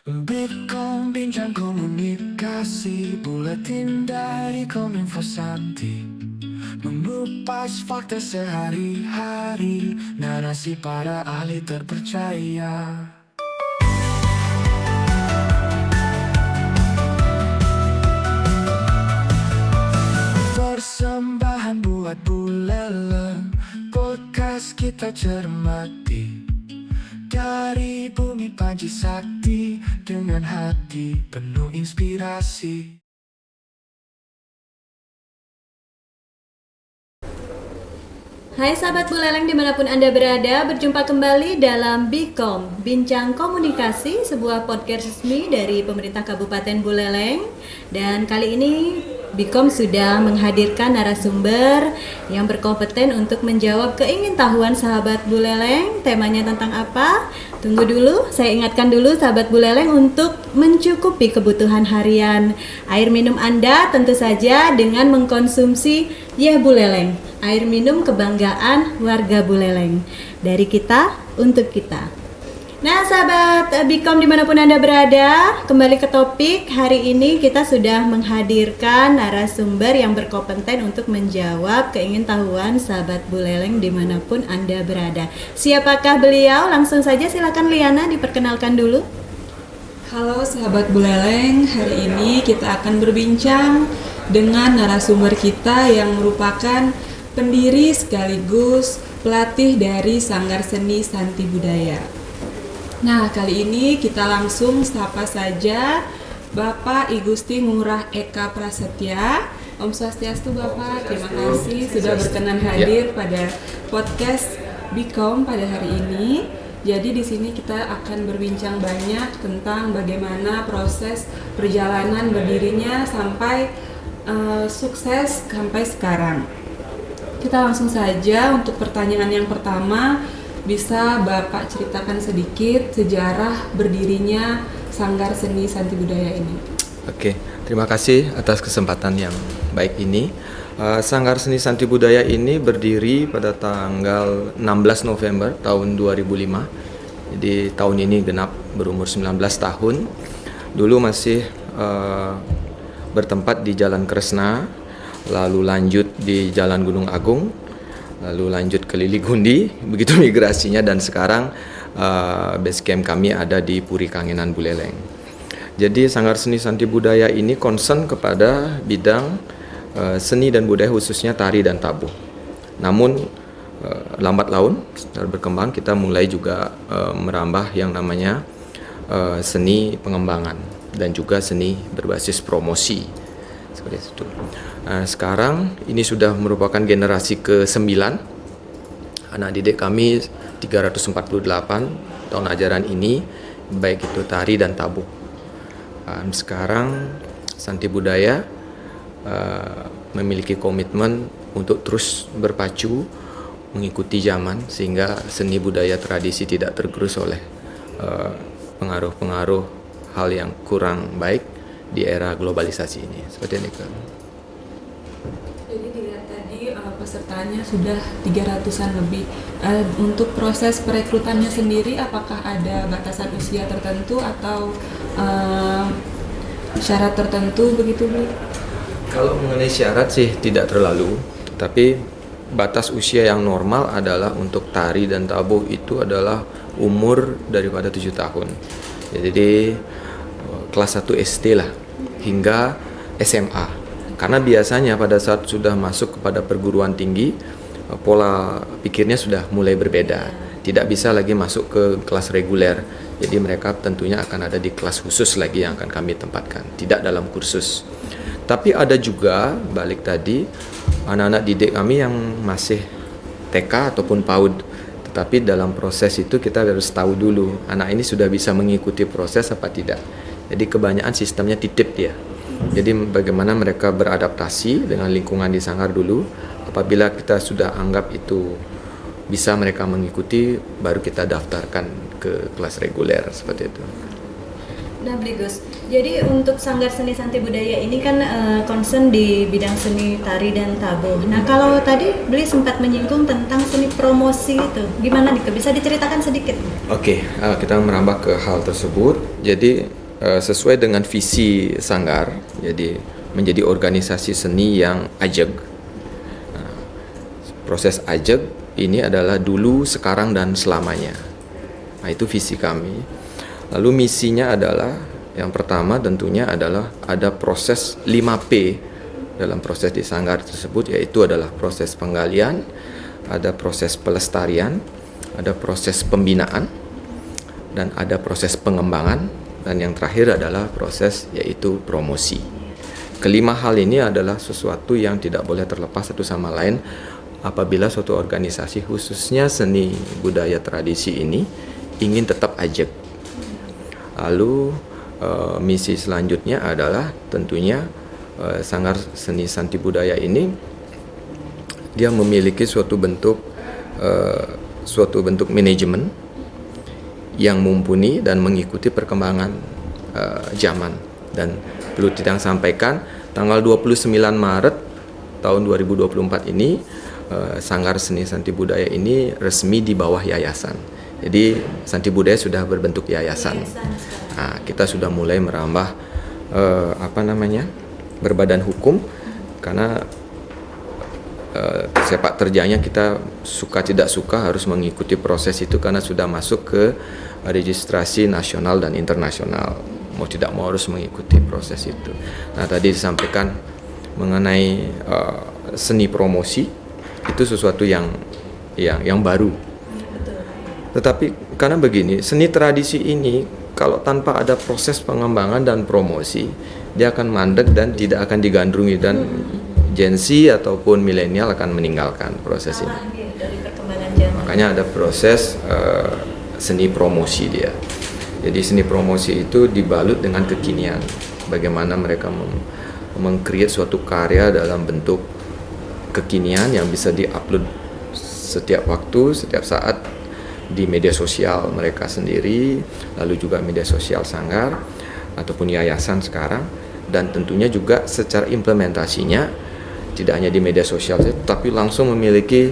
Bitkom bincang komunikasi, buletin dari Kominfo Sakti, mengupas fakta sehari-hari, narasi para ahli terpercaya. Persembahan buat Buleleng, podcast kita cermati, dari bumi Panji Sakti, dengan hati penuh inspirasi. Hai sahabat Buleleng dimanapun Anda berada, berjumpa kembali dalam Bikom, Bincang Komunikasi, sebuah podcast resmi dari pemerintah Kabupaten Buleleng. Dan kali ini Bikom sudah menghadirkan narasumber yang berkompeten untuk menjawab keingintahuan sahabat Buleleng. Temanya tentang apa? Tunggu dulu, saya ingatkan dulu sahabat Buleleng untuk mencukupi kebutuhan harian air minum Anda tentu saja dengan mengkonsumsi Yeh Buleleng, air minum kebanggaan warga Buleleng. Dari kita, untuk kita. Nah sahabat Bikom dimanapun Anda berada, kembali ke topik. Hari ini kita sudah menghadirkan narasumber yang berkompeten untuk menjawab keingintahuan sahabat Buleleng dimanapun Anda berada. Siapakah beliau? Langsung saja silakan Liana diperkenalkan dulu. Halo sahabat Buleleng, hari ini kita akan berbincang dengan narasumber kita yang merupakan pendiri sekaligus pelatih dari Sanggar Seni Santi Budaya. Nah, kali ini kita langsung sapa saja Bapak I Gusti Ngurah Eka Prasetya. Om Swastiastu Bapak, terima kasih sudah berkenan hadir pada podcast Bikom pada hari ini. Jadi di sini kita akan berbincang banyak tentang bagaimana proses perjalanan berdirinya sampai sukses sampai sekarang. Kita langsung saja untuk pertanyaan yang pertama, bisa Bapak ceritakan sedikit sejarah berdirinya Sanggar Seni Santi Budaya ini? Oke, terima kasih atas kesempatan yang baik ini. Sanggar Seni Santi Budaya ini berdiri pada tanggal 16 November tahun 2005. Jadi tahun ini genap berumur 19 tahun. Dulu masih bertempat di Jalan Kresna, lalu lanjut di Jalan Gunung Agung, lalu lanjut ke Liligundi, begitu migrasinya, dan sekarang base camp kami ada di Puri Kangenan Buleleng. Jadi Sanggar Seni Santi Budaya ini concern kepada bidang seni dan budaya, khususnya tari dan tabuh. Namun lambat laun setelah berkembang kita mulai juga merambah yang namanya seni pengembangan dan juga seni berbasis promosi seperti itu. Sekarang ini sudah merupakan generasi ke-9. Anak didik kami 348 tahun ajaran ini, baik itu tari dan tabuh. Sekarang Santi Budaya memiliki komitmen untuk terus berpacu mengikuti zaman, sehingga seni budaya tradisi tidak tergerus oleh pengaruh-pengaruh hal yang kurang baik di era globalisasi ini. Seperti ini kan. Jadi dilihat tadi pesertanya sudah 300-an lebih. Untuk proses perekrutannya sendiri, apakah ada batasan usia tertentu atau syarat tertentu begitu Bu? Kalau mengenai syarat sih tidak terlalu, tetapi batas usia yang normal adalah untuk tari dan tabuh itu adalah umur daripada 7 tahun. Jadi kelas 1 SD lah hingga SMA. Karena biasanya pada saat sudah masuk kepada perguruan tinggi, pola pikirnya sudah mulai berbeda. Tidak bisa lagi masuk ke kelas reguler. Jadi mereka tentunya akan ada di kelas khusus lagi yang akan kami tempatkan, tidak dalam kursus. Tapi ada juga, balik tadi, anak-anak didik kami yang masih TK ataupun PAUD. Tetapi dalam proses itu kita harus tahu dulu, anak ini sudah bisa mengikuti proses apa tidak. Jadi kebanyakan sistemnya titip dia. Jadi bagaimana mereka beradaptasi dengan lingkungan di Sanggar dulu. Apabila kita sudah anggap itu bisa mereka mengikuti, baru kita daftarkan ke kelas reguler, seperti itu. Nah, Bligus, jadi untuk Sanggar Seni Santi Budaya ini kan concern di bidang seni tari dan tabuh. Nah, kalau tadi Bli sempat menyinggung tentang seni promosi itu, gimana nih? Bisa diceritakan sedikit? Oke, kita merambah ke hal tersebut. Jadi sesuai dengan visi Sanggar, jadi menjadi organisasi seni yang ajeg. Nah, proses ajeg ini adalah dulu, sekarang, dan selamanya. Nah, itu visi kami. Lalu misinya adalah, yang pertama tentunya adalah ada proses 5P dalam proses di Sanggar tersebut, yaitu adalah proses penggalian, ada proses pelestarian, ada proses pembinaan, dan ada proses pengembangan, dan yang terakhir adalah proses yaitu promosi. Kelima hal ini adalah sesuatu yang tidak boleh terlepas satu sama lain apabila suatu organisasi khususnya seni budaya tradisi ini ingin tetap ajeg. Lalu misi selanjutnya adalah tentunya Sanggar Seni Santi Budaya ini dia memiliki suatu bentuk manajemen yang mumpuni dan mengikuti perkembangan zaman. Dan perlu kita sampaikan, tanggal 29 Maret tahun 2024 ini Sanggar Seni Santi Budaya ini resmi di bawah yayasan. Jadi Santi Budaya sudah berbentuk yayasan. Nah, kita sudah mulai merambah berbadan hukum, karena sepak terjangnya kita suka tidak suka harus mengikuti proses itu, karena sudah masuk ke registrasi nasional dan internasional. Mau tidak mau harus mengikuti proses itu. Nah, tadi disampaikan mengenai seni promosi, itu sesuatu yang baru. Tetapi karena begini, seni tradisi ini kalau tanpa ada proses pengembangan dan promosi, dia akan mandek dan tidak akan digandrungi, dan Gen Z ataupun milenial akan meninggalkan proses ini. Dari perkembangan zaman. Makanya ada proses seni promosi dia. Jadi seni promosi itu dibalut dengan kekinian. Bagaimana mereka meng-create suatu karya dalam bentuk kekinian yang bisa di-upload setiap waktu, setiap saat di media sosial mereka sendiri, lalu juga media sosial Sanggar ataupun yayasan sekarang, dan tentunya juga secara implementasinya tidak hanya di media sosial tapi langsung memiliki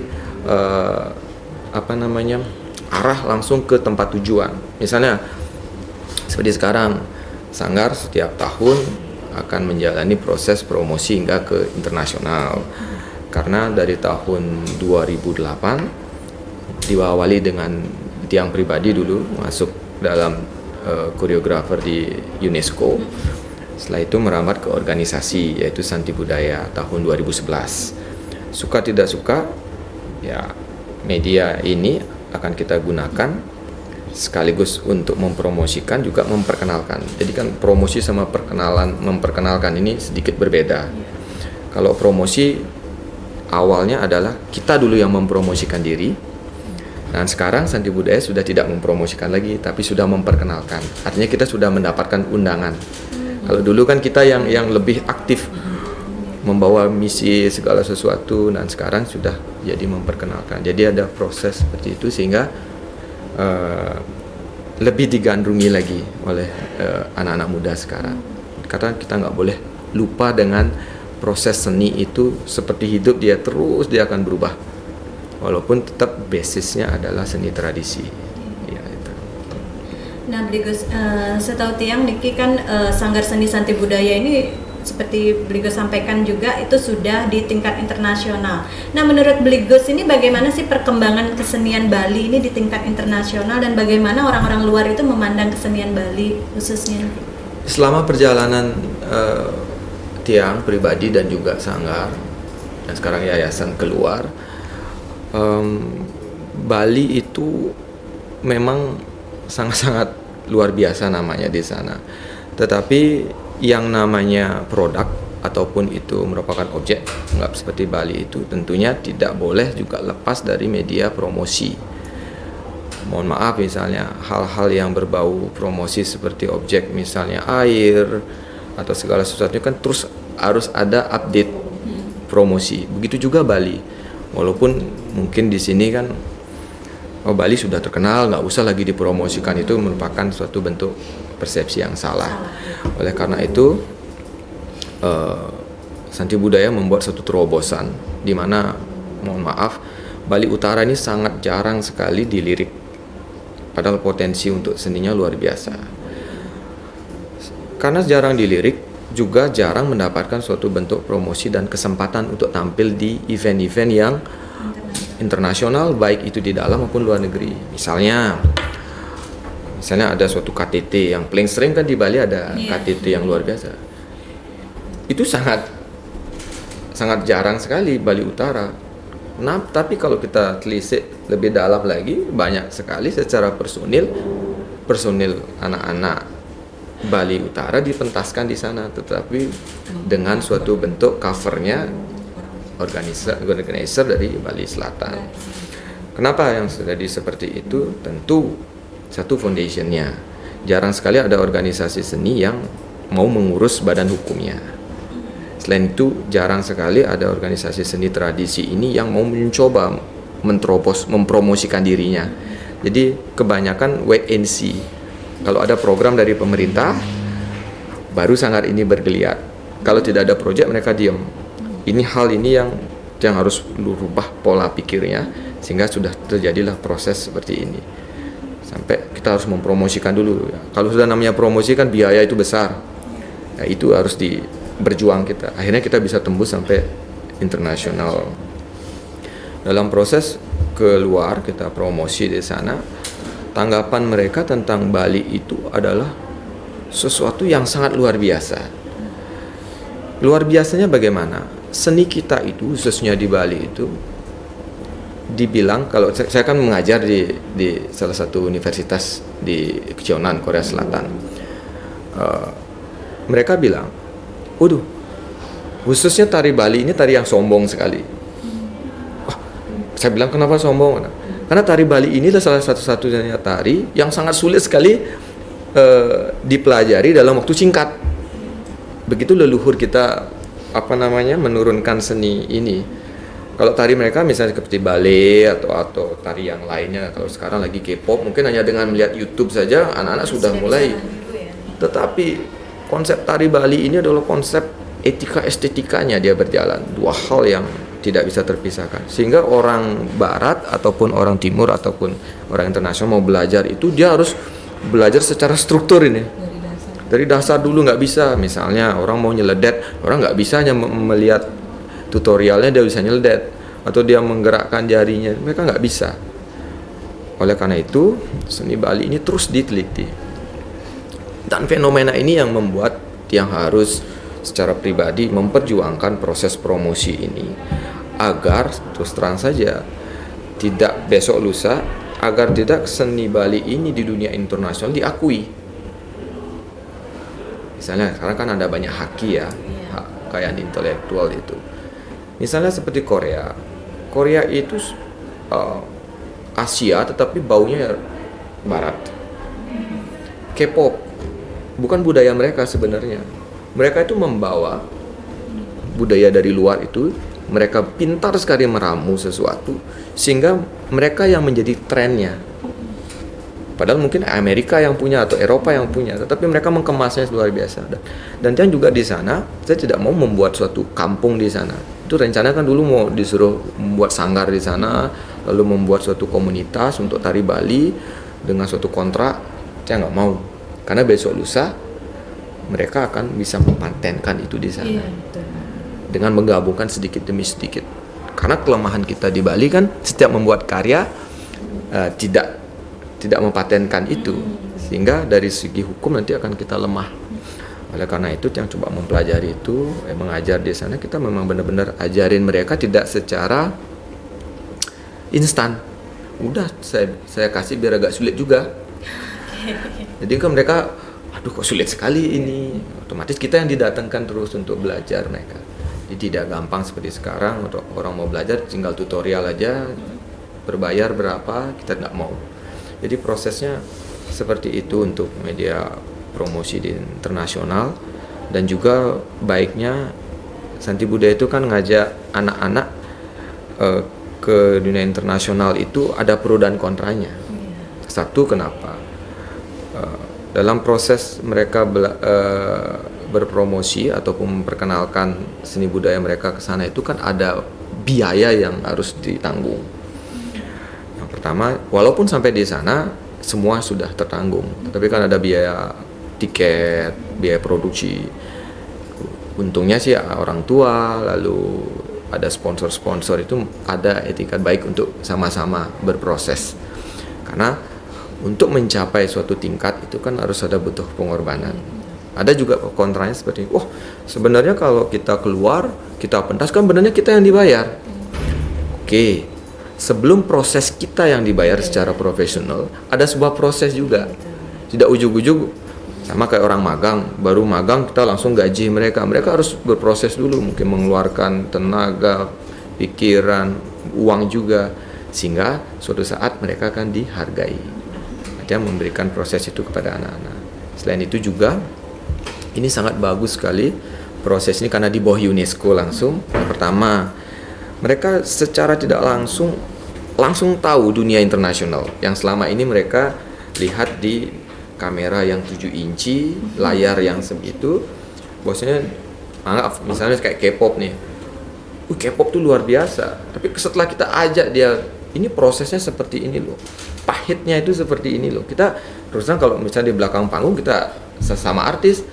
arah langsung ke tempat tujuan. Misalnya seperti sekarang Sanggar setiap tahun akan menjalani proses promosi hingga ke internasional, karena dari tahun 2008 diawali dengan tiang pribadi dulu masuk dalam koreografer di UNESCO. Setelah itu merambat ke organisasi yaitu Santi Budaya tahun 2011. Suka tidak suka, ya media ini akan kita gunakan sekaligus untuk mempromosikan juga memperkenalkan. Jadi kan promosi sama memperkenalkan ini sedikit berbeda. Kalau promosi awalnya adalah kita dulu yang mempromosikan diri. Dan sekarang Santi Budaya sudah tidak mempromosikan lagi, tapi sudah memperkenalkan. Artinya kita sudah mendapatkan undangan. Kalau dulu kan kita yang lebih aktif membawa misi segala sesuatu, dan sekarang sudah jadi memperkenalkan. Jadi ada proses seperti itu sehingga lebih digandrungi lagi oleh anak-anak muda sekarang. Karena kita nggak boleh lupa dengan proses seni itu seperti hidup, dia akan berubah. Walaupun tetap basisnya adalah seni tradisi. Ya, itu. Nah, Bligus, setahu Tiang Niki kan Sanggar Seni Santi Budaya ini seperti Bligus sampaikan juga itu sudah di tingkat internasional. Nah, menurut Bligus ini bagaimana sih perkembangan kesenian Bali ini di tingkat internasional, dan bagaimana orang-orang luar itu memandang kesenian Bali khususnya? Selama perjalanan Tiang pribadi dan juga Sanggar dan sekarang yayasan keluar, Bali itu memang sangat-sangat luar biasa namanya di sana. Tetapi yang namanya produk ataupun itu merupakan objek anggap seperti Bali itu tentunya tidak boleh juga lepas dari media promosi. Mohon maaf, misalnya hal-hal yang berbau promosi seperti objek misalnya air atau segala sesuatu kan terus harus ada update promosi. Begitu juga Bali. Walaupun mungkin di sini kan Bali sudah terkenal, nggak usah lagi dipromosikan, itu merupakan suatu bentuk persepsi yang salah. Oleh karena itu Santi Budaya membuat satu terobosan di mana, mohon maaf, Bali Utara ini sangat jarang sekali dilirik, padahal potensi untuk seninya luar biasa. Karena jarang dilirik, juga jarang mendapatkan suatu bentuk promosi dan kesempatan untuk tampil di event-event yang internasional, baik itu di dalam maupun luar negeri. Misalnya ada suatu KTT yang paling sering kan di Bali ada KTT yang luar biasa. Itu sangat jarang sekali Bali Utara. Nah, tapi kalau kita telisik lebih dalam lagi, banyak sekali secara personil anak-anak Bali Utara dipentaskan di sana, tetapi dengan suatu bentuk covernya organizer dari Bali Selatan. Kenapa yang terjadi seperti itu? Tentu satu foundationnya. Jarang sekali ada organisasi seni yang mau mengurus badan hukumnya. Selain itu, jarang sekali ada organisasi seni tradisi ini yang mau mencoba mempromosikan dirinya. Jadi kebanyakan wait and see. Kalau ada program dari pemerintah, baru sanggar ini bergeliat. Kalau tidak ada proyek, mereka diam. Ini yang harus rubah pola pikirnya, sehingga sudah terjadilah proses seperti ini. Sampai kita harus mempromosikan dulu. Kalau sudah namanya promosi kan biaya itu besar. Nah, itu harus berjuang kita. Akhirnya kita bisa tembus sampai internasional. Dalam proses keluar kita promosi di sana, tanggapan mereka tentang Bali itu adalah sesuatu yang sangat luar biasa. Luar biasanya bagaimana? Seni kita itu, khususnya di Bali itu, dibilang, kalau saya kan mengajar di salah satu universitas di Cheonan, Korea Selatan. Mereka bilang, waduh, khususnya tari Bali ini tari yang sombong sekali. Saya bilang, kenapa sombong? Karena tari Bali ini adalah salah satu-satunya tari yang sangat sulit sekali dipelajari dalam waktu singkat. Begitu leluhur kita menurunkan seni ini. Kalau tari mereka misalnya seperti ballet atau tari yang lainnya, kalau sekarang lagi K-pop, mungkin hanya dengan melihat YouTube saja anak-anak sudah mulai. Tetapi konsep tari Bali ini adalah konsep etika estetikanya dia berjalan, dua hal yang tidak bisa terpisahkan. Sehingga orang barat ataupun orang timur ataupun orang internasional mau belajar itu, dia harus belajar secara struktur ini. Dari dasar dulu nggak bisa. Misalnya orang mau nyeledet, orang nggak bisa hanya melihat tutorialnya dia bisa nyeledet, atau dia menggerakkan jarinya, mereka nggak bisa. Oleh karena itu seni Bali ini terus diteliti, dan fenomena ini yang membuat yang harus secara pribadi memperjuangkan proses promosi ini, agar terus terang saja tidak besok lusa, agar tidak seni Bali ini di dunia internasional diakui. Misalnya sekarang kan ada banyak haki ya, kekayaan intelektual itu. Misalnya seperti Korea itu Asia tetapi baunya barat. K-pop bukan budaya mereka sebenarnya. Mereka itu membawa budaya dari luar itu, mereka pintar sekali meramu sesuatu sehingga mereka yang menjadi trennya. Padahal mungkin Amerika yang punya atau Eropa yang punya, tetapi mereka mengemasnya luar biasa. Dan juga di sana, saya tidak mau membuat suatu kampung di sana. Itu rencana kan dulu mau disuruh membuat sanggar di sana, lalu membuat suatu komunitas untuk tari Bali dengan suatu kontrak. Saya nggak mau, karena besok lusa mereka akan bisa mempatenkan itu di sana. Dengan menggabungkan sedikit demi sedikit. Karena kelemahan kita di Bali kan setiap membuat karya tidak mempatenkan itu, sehingga dari segi hukum nanti akan kita lemah. Oleh karena itu yang coba mempelajari itu, mengajar di sana, kita memang benar-benar ajarin mereka tidak secara instan. Udah saya kasih biar agak sulit juga. Jadi kan mereka, aduh kok sulit sekali ini. Otomatis kita yang didatangkan terus untuk belajar mereka. Jadi tidak gampang seperti sekarang, untuk orang mau belajar tinggal tutorial aja, berbayar berapa, kita nggak mau. Jadi prosesnya seperti itu untuk media promosi di internasional. Dan juga baiknya Santi Budaya itu kan ngajak anak-anak ke dunia internasional itu ada pro dan kontranya. Satu, kenapa? dalam proses mereka berpromosi ataupun memperkenalkan seni budaya mereka ke sana itu kan ada biaya yang harus ditanggung. Yang pertama, walaupun sampai di sana semua sudah tertanggung, tapi kan ada biaya tiket, biaya produksi. Untungnya sih orang tua, lalu ada sponsor-sponsor, itu ada etikat baik untuk sama-sama berproses. Karena untuk mencapai suatu tingkat itu kan harus ada butuh pengorbanan. Ada juga kontranya seperti, sebenarnya kalau kita keluar, kita pentas kan benernya kita yang dibayar. Oke, sebelum proses kita yang dibayar secara profesional, ada sebuah proses juga. Tidak ujug-ujug sama kayak orang magang, baru magang kita langsung gaji mereka. Mereka harus berproses dulu, mungkin mengeluarkan tenaga, pikiran, uang juga, sehingga suatu saat mereka akan dihargai. Artinya memberikan proses itu kepada anak-anak. Selain itu juga, ini sangat bagus sekali proses ini karena di bawah UNESCO langsung. Yang pertama, mereka secara tidak langsung tahu dunia internasional yang selama ini mereka lihat di kamera yang 7 inci, layar yang segitu. Bosnya anggap misalnya kayak K-pop nih. K-pop tuh luar biasa. Tapi setelah kita ajak dia, ini prosesnya seperti ini loh. Pahitnya itu seperti ini loh. Kita terusnya kalau misalnya di belakang panggung kita sesama artis,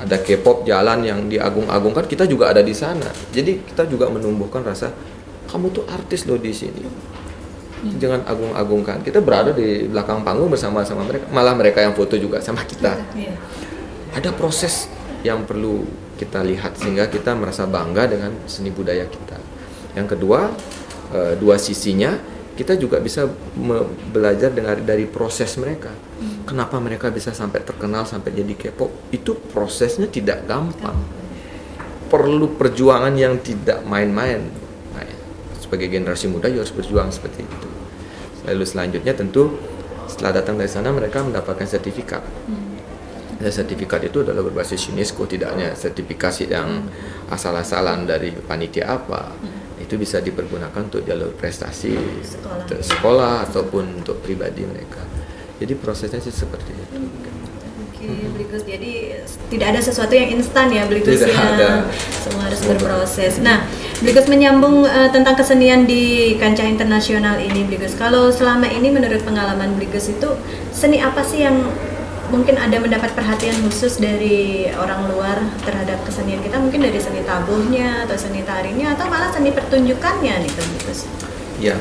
ada K-pop jalan yang diagung-agungkan, kita juga ada di sana. Jadi kita juga menumbuhkan rasa kamu tuh artis loh di sini. Jangan agung-agungkan. Kita berada di belakang panggung bersama-sama mereka. Malah mereka yang foto juga sama kita. Ada proses yang perlu kita lihat sehingga kita merasa bangga dengan seni budaya kita. Yang kedua, dua sisinya kita juga bisa belajar dari proses mereka. Kenapa mereka bisa sampai terkenal, sampai jadi K-pop? Itu prosesnya tidak gampang. Perlu perjuangan yang tidak main-main. Sebagai generasi muda harus berjuang seperti itu. Lalu selanjutnya tentu setelah datang dari sana mereka mendapatkan sertifikat. Dan sertifikat itu adalah berbasis UNESCO, tidak hanya sertifikasi yang asal-asalan dari panitia apa. Itu bisa dipergunakan untuk jalur prestasi untuk sekolah ataupun untuk pribadi mereka. Jadi prosesnya sih seperti itu. Blikus, jadi tidak ada sesuatu yang instan ya Blikus ya, semua harus berproses. Nah, Blikus menyambung tentang kesenian di kancah internasional ini, Blikus. Kalau selama ini menurut pengalaman Blikus itu seni apa sih yang mungkin ada mendapat perhatian khusus dari orang luar terhadap kesenian kita? Mungkin dari seni tabuhnya atau seni tarinya atau malah seni pertunjukannya nih Blikus? Ya,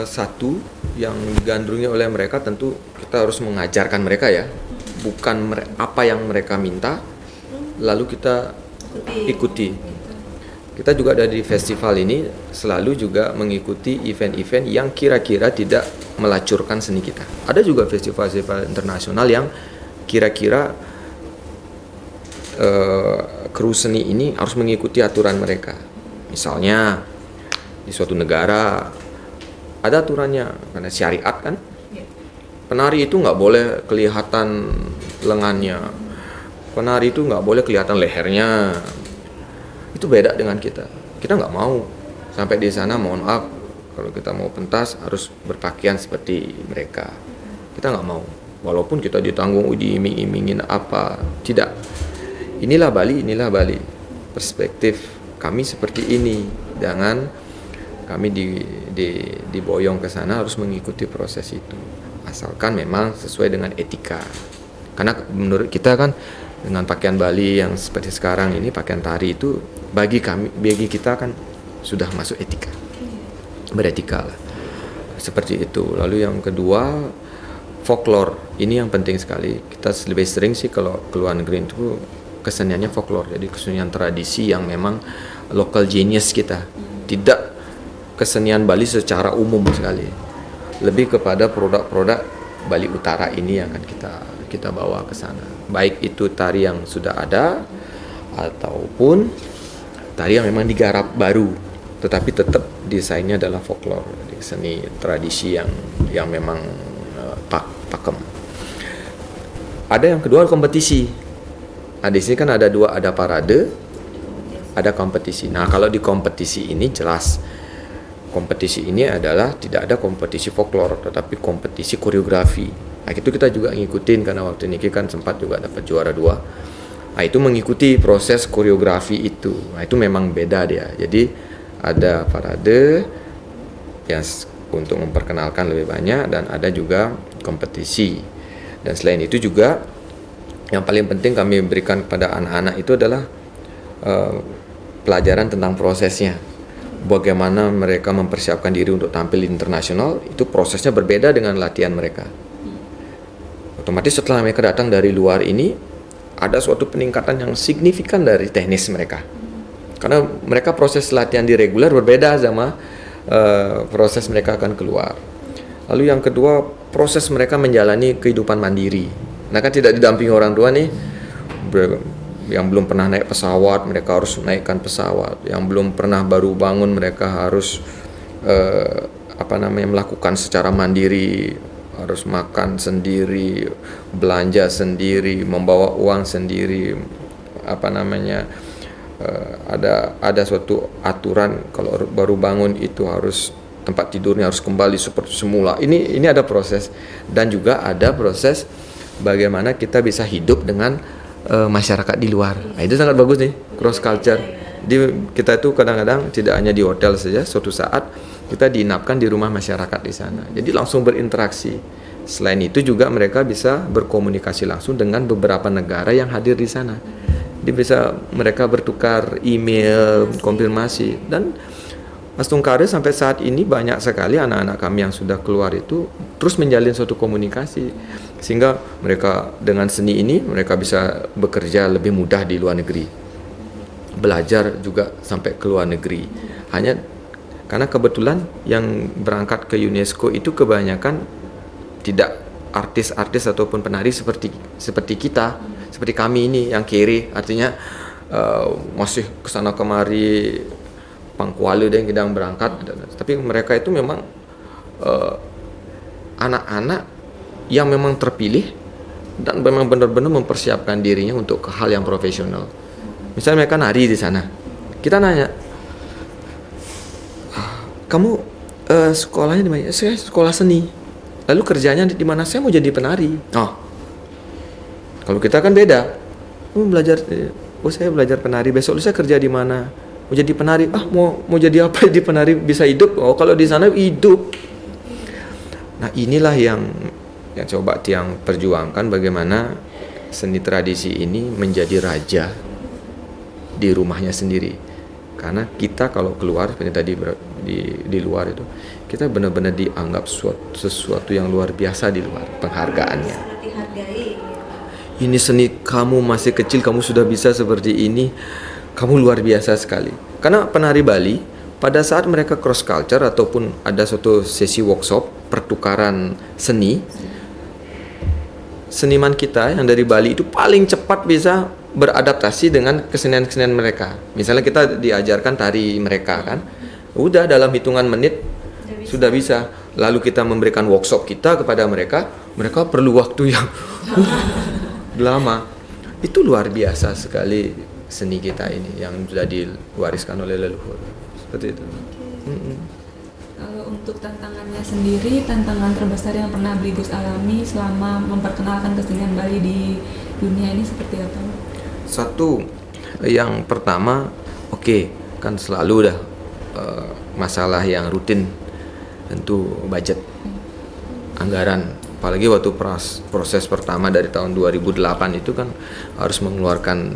satu yang digandrungi oleh mereka tentu kita harus mengajarkan mereka ya. Bukan apa yang mereka minta, lalu kita ikuti. Kita juga ada di festival ini selalu juga mengikuti event-event yang kira-kira tidak melacurkan seni kita. Ada juga festival-festival internasional yang kira-kira kru seni ini harus mengikuti aturan mereka. Misalnya di suatu negara ada aturannya karena syariat kan. Penari itu nggak boleh kelihatan lengannya, penari itu nggak boleh kelihatan lehernya. Itu beda dengan kita. Kita nggak mau sampai di sana. Mohon maaf, kalau kita mau pentas harus berpakaian seperti mereka. Kita nggak mau. Walaupun kita ditanggung, diiming-imingin apa, tidak. Inilah Bali, inilah Bali. Perspektif kami seperti ini. Jangan kami diboyong ke sana harus mengikuti proses itu. Asalkan memang sesuai dengan etika. Karena menurut kita kan dengan pakaian Bali yang seperti sekarang ini, pakaian tari itu bagi kita kan sudah masuk etika. Beretika lah. Seperti itu. Lalu yang kedua, folklore. Ini yang penting sekali. Kita lebih sering sih kalau ke luar negeri itu keseniannya folklore. Jadi kesenian tradisi yang memang local genius kita. Tidak kesenian Bali secara umum sekali. Lebih kepada produk-produk Bali Utara ini yang akan kita bawa ke sana. Baik itu tari yang sudah ada ataupun tari yang memang digarap baru, tetapi tetap desainnya adalah folklore, seni tradisi yang memang pakem. Ada yang kedua kompetisi. Nah, di sini kan ada dua, ada parade, ada kompetisi. Nah, kalau di kompetisi ini jelas kompetisi ini adalah tidak ada kompetisi folklore, tetapi kompetisi koreografi. Nah, itu kita juga ngikutin karena waktu ini kan sempat juga dapat juara 2. Nah, itu mengikuti proses koreografi itu. Nah, itu memang beda dia. Jadi ada parade yang untuk memperkenalkan lebih banyak dan ada juga kompetisi. Dan selain itu juga yang paling penting kami berikan kepada anak-anak itu adalah pelajaran tentang prosesnya. Bagaimana mereka mempersiapkan diri untuk tampil internasional, itu prosesnya berbeda dengan latihan mereka. Otomatis setelah mereka datang dari luar ini, ada suatu peningkatan yang signifikan dari teknis mereka. Karena mereka proses latihan di reguler berbeda sama proses mereka akan keluar. Lalu yang kedua, proses mereka menjalani kehidupan mandiri. Nah kan tidak didampingi orang tua nih, yang belum pernah naik pesawat mereka harus naikkan pesawat, yang belum pernah baru bangun mereka harus melakukan secara mandiri, harus makan sendiri, belanja sendiri, membawa uang sendiri, ada suatu aturan kalau baru bangun itu harus tempat tidurnya harus kembali seperti semula. Ini ada proses, dan juga ada proses bagaimana kita bisa hidup dengan masyarakat di luar. Nah, itu sangat bagus nih, cross culture. Kita itu kadang-kadang tidak hanya di hotel saja, suatu saat kita diinapkan di rumah masyarakat di sana. Jadi langsung berinteraksi. Selain itu juga mereka bisa berkomunikasi langsung dengan beberapa negara yang hadir di sana. Jadi bisa mereka bertukar email, konfirmasi. Dan Mas Tungkare sampai saat ini banyak sekali anak-anak kami yang sudah keluar itu terus menjalin suatu komunikasi, sehingga mereka dengan seni ini mereka bisa bekerja lebih mudah di luar negeri, belajar juga sampai ke luar negeri. Hanya karena kebetulan yang berangkat ke UNESCO itu kebanyakan tidak artis-artis ataupun penari seperti kita, seperti kami ini yang kere, artinya masih kesana kemari, pangkuala yang sedang berangkat. Tapi mereka itu memang anak-anak yang memang terpilih dan memang benar-benar mempersiapkan dirinya untuk ke hal yang profesional. Misalnya mereka nari di sana, kita nanya, kamu sekolahnya di mana? Saya sekolah seni. Lalu kerjanya di mana? Saya mau jadi penari. Oh, kalau kita kan beda. Saya belajar penari. Besok saya kerja di mana? Mau jadi penari. Mau jadi apa? Jadi penari bisa hidup. Oh, kalau di sana hidup. Nah, inilah yang coba Tiang perjuangkan, bagaimana seni tradisi ini menjadi raja di rumahnya sendiri. Karena kita kalau keluar seperti tadi di luar itu, kita benar-benar dianggap sesuatu yang luar biasa di luar, penghargaannya. Ini seni, kamu masih kecil kamu sudah bisa seperti ini, kamu luar biasa sekali. Karena penari Bali pada saat mereka cross culture ataupun ada suatu sesi workshop pertukaran seni, seniman kita yang dari Bali itu paling cepat bisa beradaptasi dengan kesenian-kesenian mereka. Misalnya kita diajarkan tari mereka kan, udah dalam hitungan menit sudah bisa. Lalu kita memberikan workshop kita kepada mereka, mereka perlu waktu yang lama. Itu luar biasa sekali seni kita ini yang sudah diwariskan oleh leluhur. Seperti itu. Kalau untuk tantangannya sendiri, tantangan terbesar yang pernah Bli Gus alami selama memperkenalkan kesenian Bali di dunia ini seperti apa? Satu, yang pertama, kan selalu dah masalah yang rutin, tentu budget, anggaran. Apalagi waktu proses pertama dari tahun 2008 itu kan harus mengeluarkan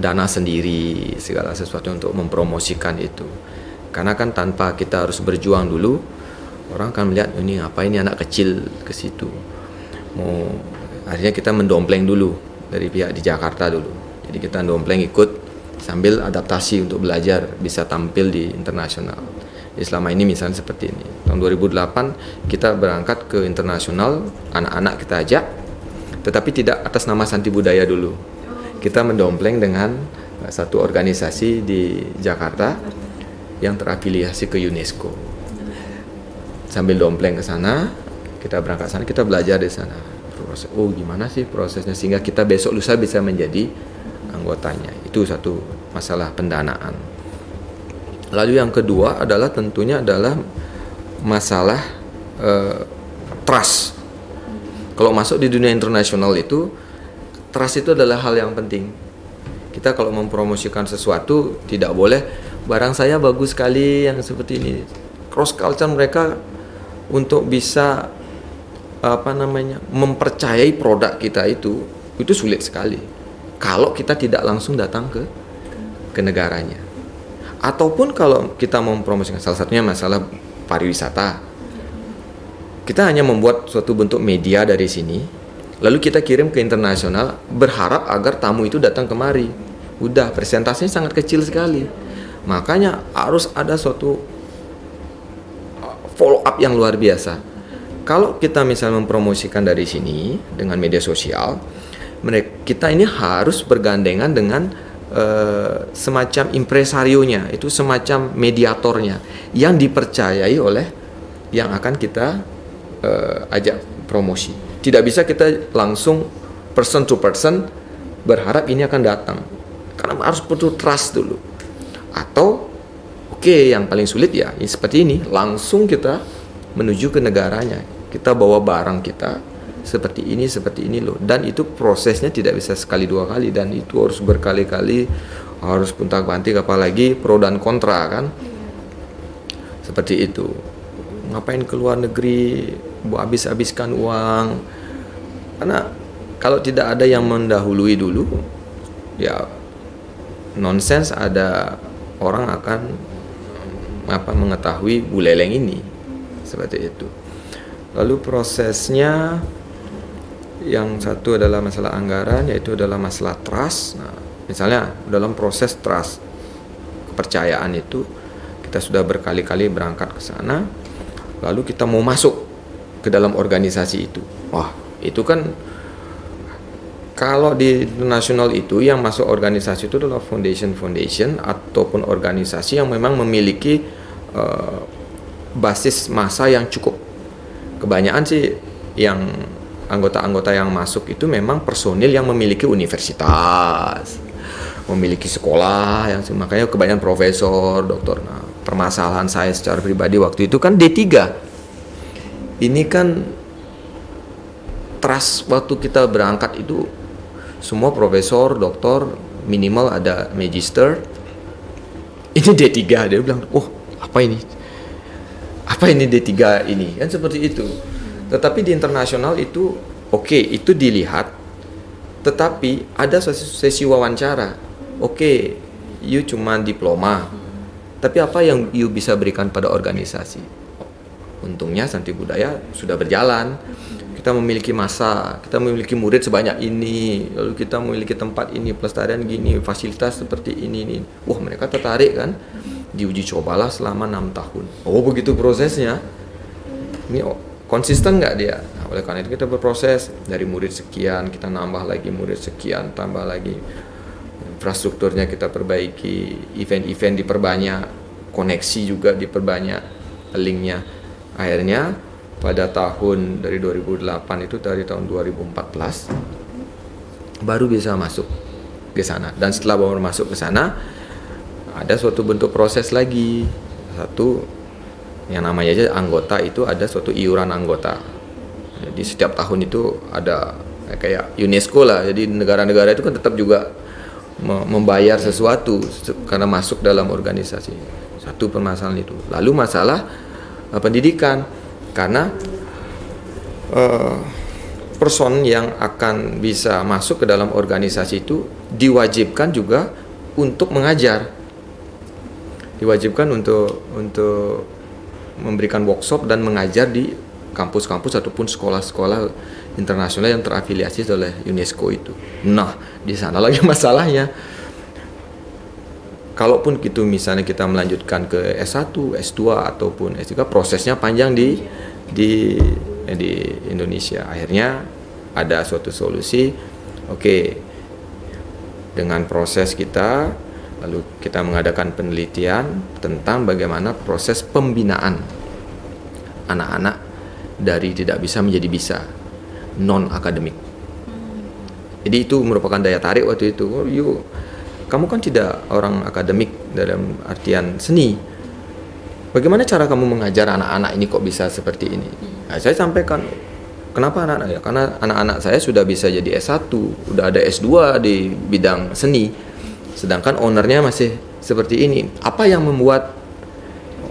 dana sendiri, segala sesuatu untuk mempromosikan itu. Karena kan tanpa kita harus berjuang dulu, orang akan melihat ini apa, ini anak kecil ke situ. Akhirnya kita mendompleng dulu dari pihak di Jakarta dulu. Jadi kita dompleng ikut sambil adaptasi untuk belajar bisa tampil di internasional. Jadi selama ini misalnya seperti ini. Tahun 2008 kita berangkat ke internasional, anak-anak kita ajak, tetapi tidak atas nama Santi Budaya dulu. Kita mendompleng dengan satu organisasi di Jakarta yang terafiliasi ke UNESCO. Sambil dompleng ke sana, kita berangkat sana, kita belajar di sana. Gimana sih prosesnya sehingga kita besok lusa bisa menjadi anggotanya. Itu satu masalah pendanaan. Lalu yang kedua adalah tentunya adalah masalah trust. Kalau masuk di dunia internasional itu, trust itu adalah hal yang penting. Kita kalau mempromosikan sesuatu tidak boleh barang saya bagus sekali yang seperti ini. Cross culture mereka untuk bisa mempercayai produk kita itu sulit sekali. Kalau kita tidak langsung datang ke negaranya. Ataupun kalau kita mempromosikan, salah satunya masalah pariwisata. Kita hanya membuat suatu bentuk media dari sini, lalu kita kirim ke internasional berharap agar tamu itu datang kemari. Udah, presentasinya sangat kecil sekali. Makanya harus ada suatu follow up yang luar biasa. Kalau kita misalnya mempromosikan dari sini dengan media sosial, kita ini harus bergandengan dengan semacam impresarionya, itu semacam mediatornya yang dipercayai oleh yang akan kita ajak promosi. Tidak bisa kita langsung person to person berharap ini akan datang, karena harus butuh trust dulu. Atau yang paling sulit ya seperti ini, langsung kita menuju ke negaranya, kita bawa barang kita seperti ini loh, dan itu prosesnya tidak bisa sekali dua kali, dan itu harus berkali-kali, harus puntang-panting, apalagi pro dan kontra kan, seperti itu. Ngapain ke luar negeri, habis-habiskan uang, karena kalau tidak ada yang mendahului dulu, ya nonsens ada orang akan mengetahui Buleleng ini, seperti itu. Lalu prosesnya yang satu adalah masalah anggaran, yaitu adalah masalah trust. Nah, misalnya dalam proses trust, kepercayaan itu kita sudah berkali-kali berangkat ke sana, lalu kita mau masuk ke dalam organisasi itu. Wah, itu kan kalau di internasional itu yang masuk organisasi itu adalah foundation ataupun organisasi yang memang memiliki basis massa yang cukup. Kebanyakan sih yang anggota-anggota yang masuk itu memang personil yang memiliki universitas, memiliki sekolah, yang makanya kebanyakan profesor, doktor. Nah, permasalahan saya secara pribadi waktu itu kan D3. Ini kan trust waktu kita berangkat itu semua profesor, doktor, minimal ada magister. Ini D3, dia bilang, "Oh, apa ini? Apa ini D3 ini?" Kan seperti itu. Tetapi di internasional itu itu dilihat, tetapi ada sesi wawancara. You cuma diploma, tapi apa yang you bisa berikan pada organisasi? Untungnya Santi Budaya sudah berjalan. Kita memiliki masa, kita memiliki murid sebanyak ini, lalu kita memiliki tempat ini, pelestarian gini, fasilitas seperti ini. Wah, mereka tertarik kan? Diuji cobalah selama 6 tahun. Oh, begitu prosesnya. Ini konsisten nggak dia? Nah, oleh karena itu kita berproses dari murid sekian, kita nambah lagi murid sekian, tambah lagi. Infrastrukturnya kita perbaiki, event-event diperbanyak, koneksi juga diperbanyak, linknya. Akhirnya pada tahun dari 2008 itu, dari tahun 2014 baru bisa masuk ke sana. Dan setelah baru masuk ke sana, ada suatu bentuk proses lagi. Satu yang namanya aja anggota, itu ada suatu iuran anggota. Jadi setiap tahun itu ada kayak UNESCO lah. Jadi negara-negara itu kan tetap juga membayar sesuatu karena masuk dalam organisasi. Satu permasalahan itu. Lalu masalah pendidikan, karena person yang akan bisa masuk ke dalam organisasi itu diwajibkan juga untuk mengajar, diwajibkan untuk memberikan workshop dan mengajar di kampus-kampus ataupun sekolah-sekolah internasional yang terafiliasi oleh UNESCO itu. Nah, di sana lagi masalahnya. Kalaupun gitu misalnya kita melanjutkan ke S1, S2 ataupun S3, prosesnya panjang di Indonesia. Akhirnya ada suatu solusi. Dengan proses kita, lalu kita mengadakan penelitian tentang bagaimana proses pembinaan anak-anak dari tidak bisa menjadi bisa, non akademik. Jadi itu merupakan daya tarik waktu itu. Kamu kan tidak orang akademik dalam artian seni. Bagaimana cara kamu mengajar anak-anak ini kok bisa seperti ini? Nah, saya sampaikan Kenapa anak-anak? Ya, karena anak-anak saya sudah bisa jadi S1, udah ada S2 di bidang seni. Sedangkan ownernya masih seperti ini. Apa yang membuat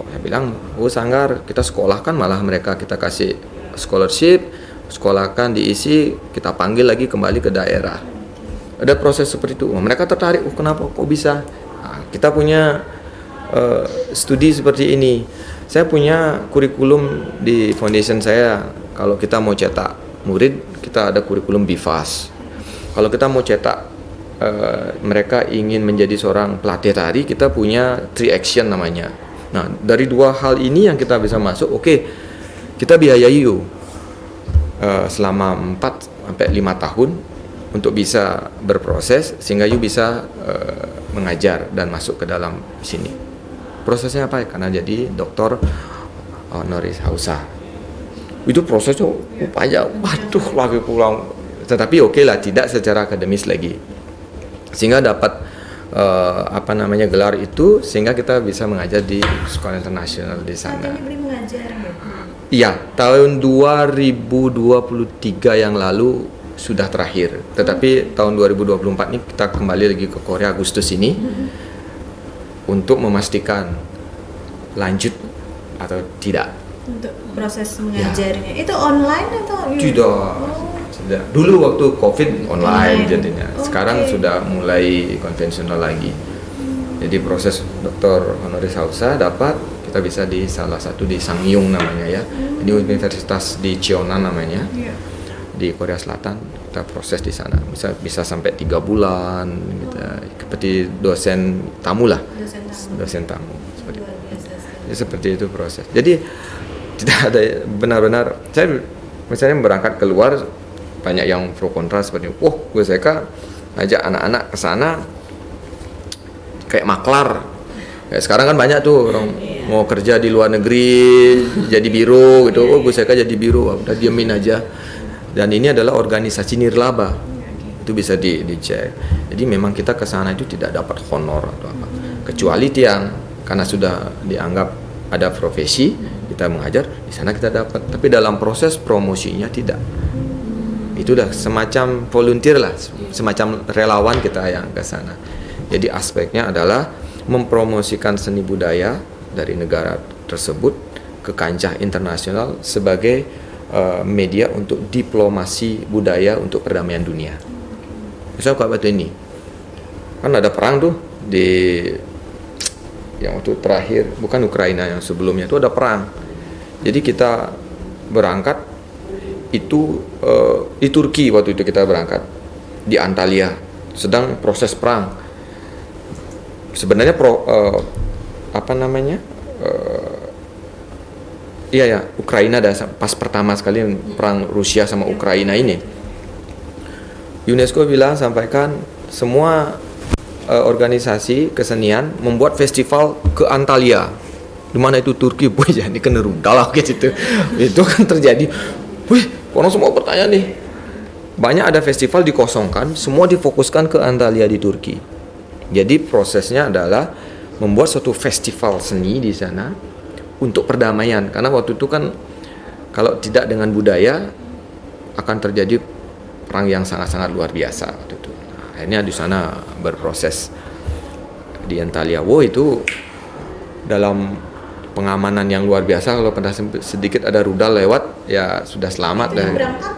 saya bilang, Sanggar, kita sekolahkan, malah mereka kita kasih scholarship, sekolahkan diisi, kita panggil lagi kembali ke daerah. Ada proses seperti itu. Mereka tertarik, kenapa kok bisa? Nah, kita punya studi seperti ini. Saya punya kurikulum di foundation saya. Kalau kita mau cetak murid, kita ada kurikulum BIFAS. Kalau kita mau cetak mereka ingin menjadi seorang pelatih tari, kita punya 3 action namanya. Nah, dari 2 hal ini yang kita bisa masuk, kita biayai selama 4-5 tahun untuk bisa berproses sehingga you bisa mengajar dan masuk ke dalam sini. Prosesnya apa? Karena jadi doktor honoris causa. Itu prosesnya panjang, waduh lagi pulang. Tetapi lah, tidak secara akademis lagi. Sehingga dapat gelar itu, sehingga kita bisa mengajar di sekolah internasional di sana. Saat ini beli mengajar ya? Iya, tahun 2023 yang lalu sudah terakhir. Tetapi tahun 2024 ini kita kembali lagi ke Korea Agustus ini untuk memastikan lanjut atau tidak. Untuk proses mengajarnya itu online atau Tidak. Dulu waktu COVID online jadinya. Sekarang sudah mulai konvensional lagi. Jadi proses doktor honoris causa dapat, kita bisa di salah satu di Sangyong namanya ya. Ini universitas di Cheonan namanya. Di Korea Selatan, kita proses di sana. Bisa sampai 3 bulan gitu. Seperti dosen tamu lah. Dosen tamu. Seperti itu proses. Jadi tidak ada benar-benar, saya misalnya berangkat keluar, banyak yang pro kontra seperti gue saya ajak anak-anak ke sana kayak maklar. Kayak sekarang kan banyak tuh orang mau kerja di luar negeri jadi biro gitu. Gue saya jadi biro, udah diamin aja. Dan ini adalah organisasi nirlaba. Itu bisa dicek. Jadi memang kita ke sana itu tidak dapat honor atau apa. Kecuali karena sudah dianggap ada profesi, kita mengajar, di sana kita dapat. Tapi dalam proses promosinya tidak. Itu udah semacam volunteer lah, semacam relawan kita yang ke sana. Jadi aspeknya adalah mempromosikan seni budaya dari negara tersebut ke kancah internasional sebagai media untuk diplomasi budaya untuk perdamaian dunia. Misalnya kayak waktu ini, kan ada perang tuh di yang waktu terakhir, bukan Ukraina, yang sebelumnya itu ada perang. Jadi kita berangkat itu di Turki waktu itu kita berangkat di Antalya, sedang proses perang. Sebenarnya Ukraina ada pas pertama sekali perang Rusia sama Ukraina ini. UNESCO sampaikan semua organisasi kesenian membuat festival ke Antalya, di mana itu Turki. Jadi kena rudal lah gitu. Itu kan terjadi. Orang semua bertanya nih. Banyak ada festival dikosongkan, semua difokuskan ke Antalya di Turki. Jadi prosesnya adalah membuat suatu festival seni di sana untuk perdamaian. Karena waktu itu kan kalau tidak dengan budaya akan terjadi perang yang sangat-sangat luar biasa waktu itu. Akhirnya di sana berproses di Antalya. Itu dalam pengamanan yang luar biasa. Kalau pernah sedikit ada rudal lewat, ya sudah selamat. Berangkat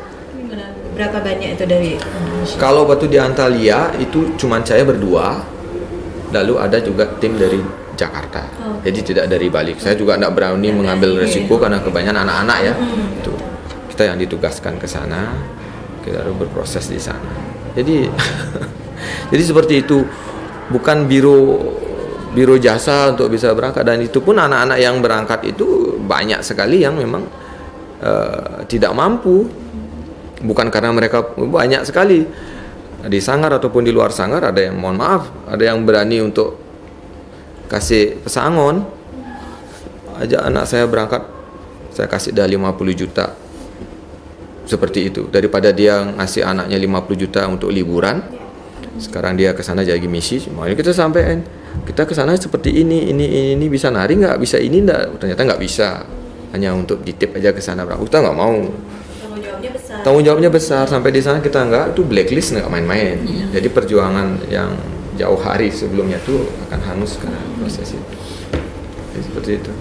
berapa banyak itu dari Indonesia? Kalau waktu di Antalya itu cuma saya berdua, lalu ada juga tim dari Jakarta. Jadi tidak dari Bali. Saya juga tidak berani mengambil resiko karena kebanyakan anak-anak ya. Itu kita yang ditugaskan ke sana, kita harus berproses di sana. Jadi seperti itu, bukan biro jasa untuk bisa berangkat. Dan itu pun anak-anak yang berangkat itu banyak sekali yang memang tidak mampu. Bukan karena mereka, banyak sekali di Sanggar ataupun di luar Sanggar ada yang mohon maaf, ada yang berani untuk kasih pesangon. Ajak anak saya berangkat, saya kasih dah 50 juta. Seperti itu, daripada dia ngasih anaknya 50 juta untuk liburan, sekarang dia ke sana jadi misi. Semuanya kita sampaikan, kita ke sana seperti ini bisa nari nggak, bisa ini nggak, ternyata nggak bisa, hanya untuk ditip aja ke sana. Kita nggak mau. Tanggung jawabnya besar. tanggung jawabnya besar. Sampai di sana kita nggak, itu blacklist nggak main-main. Jadi perjuangan yang jauh hari sebelumnya tuh akan hangus karena proses itu. Jadi seperti itu.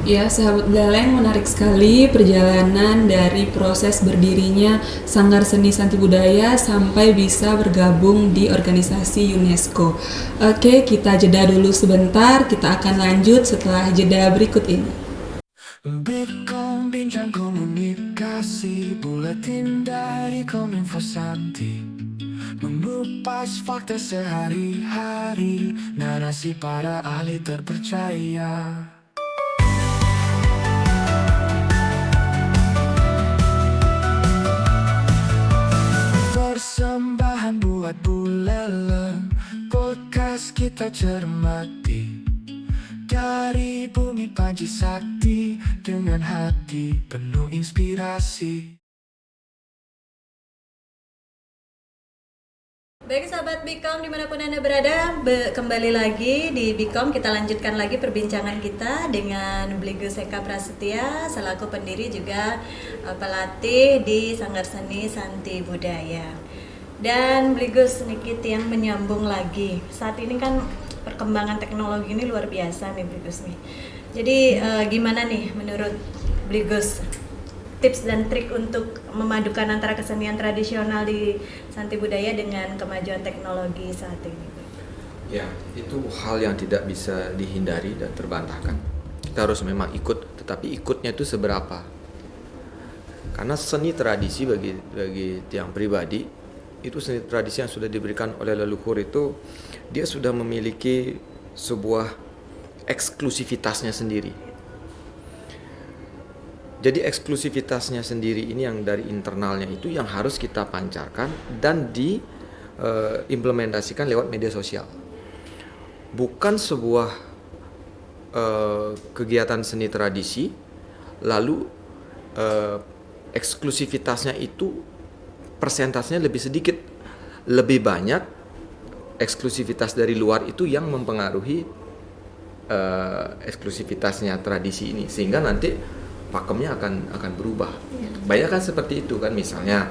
Ya, sahabat Buleleng, menarik sekali perjalanan dari proses berdirinya Sanggar Seni Santi Budaya sampai bisa bergabung di organisasi UNESCO. Oke, kita jeda dulu sebentar, kita akan lanjut setelah jeda berikut ini. Bikom bincang komunikasi, buletin dari Kominfo Santi, mengupas fakta sehari-hari, narasi para ahli terpercaya. Persembahan buat Buleleng, podcast kita cermati, dari bumi Panji Sakti, dengan hati penuh inspirasi. Baik sahabat Bikom dimanapun Anda berada, kembali lagi di Bikom. Kita lanjutkan lagi perbincangan kita dengan Bligus Eka Prasetya selaku pendiri juga pelatih di Sanggar Seni Santi Budaya. Dan Bligus sedikit yang menyambung lagi, saat ini kan perkembangan teknologi ini luar biasa nih Bligus nih. Jadi gimana nih menurut Bligus tips dan trik untuk memadukan antara kesenian tradisional di Santi Budaya dengan kemajuan teknologi saat ini? Ya, itu hal yang tidak bisa dihindari dan terbantahkan. Kita harus memang ikut, tetapi ikutnya itu seberapa? Karena seni tradisi bagi tiang pribadi, itu seni tradisi yang sudah diberikan oleh leluhur itu, dia sudah memiliki sebuah eksklusivitasnya sendiri. Jadi eksklusivitasnya sendiri ini yang dari internalnya itu yang harus kita pancarkan dan diimplementasikan lewat media sosial. Bukan sebuah kegiatan seni tradisi lalu eksklusivitasnya itu persentasenya lebih sedikit, lebih banyak eksklusivitas dari luar itu yang mempengaruhi eksklusivitasnya tradisi ini, sehingga nanti pakemnya akan berubah. Banyak kan seperti itu kan, misalnya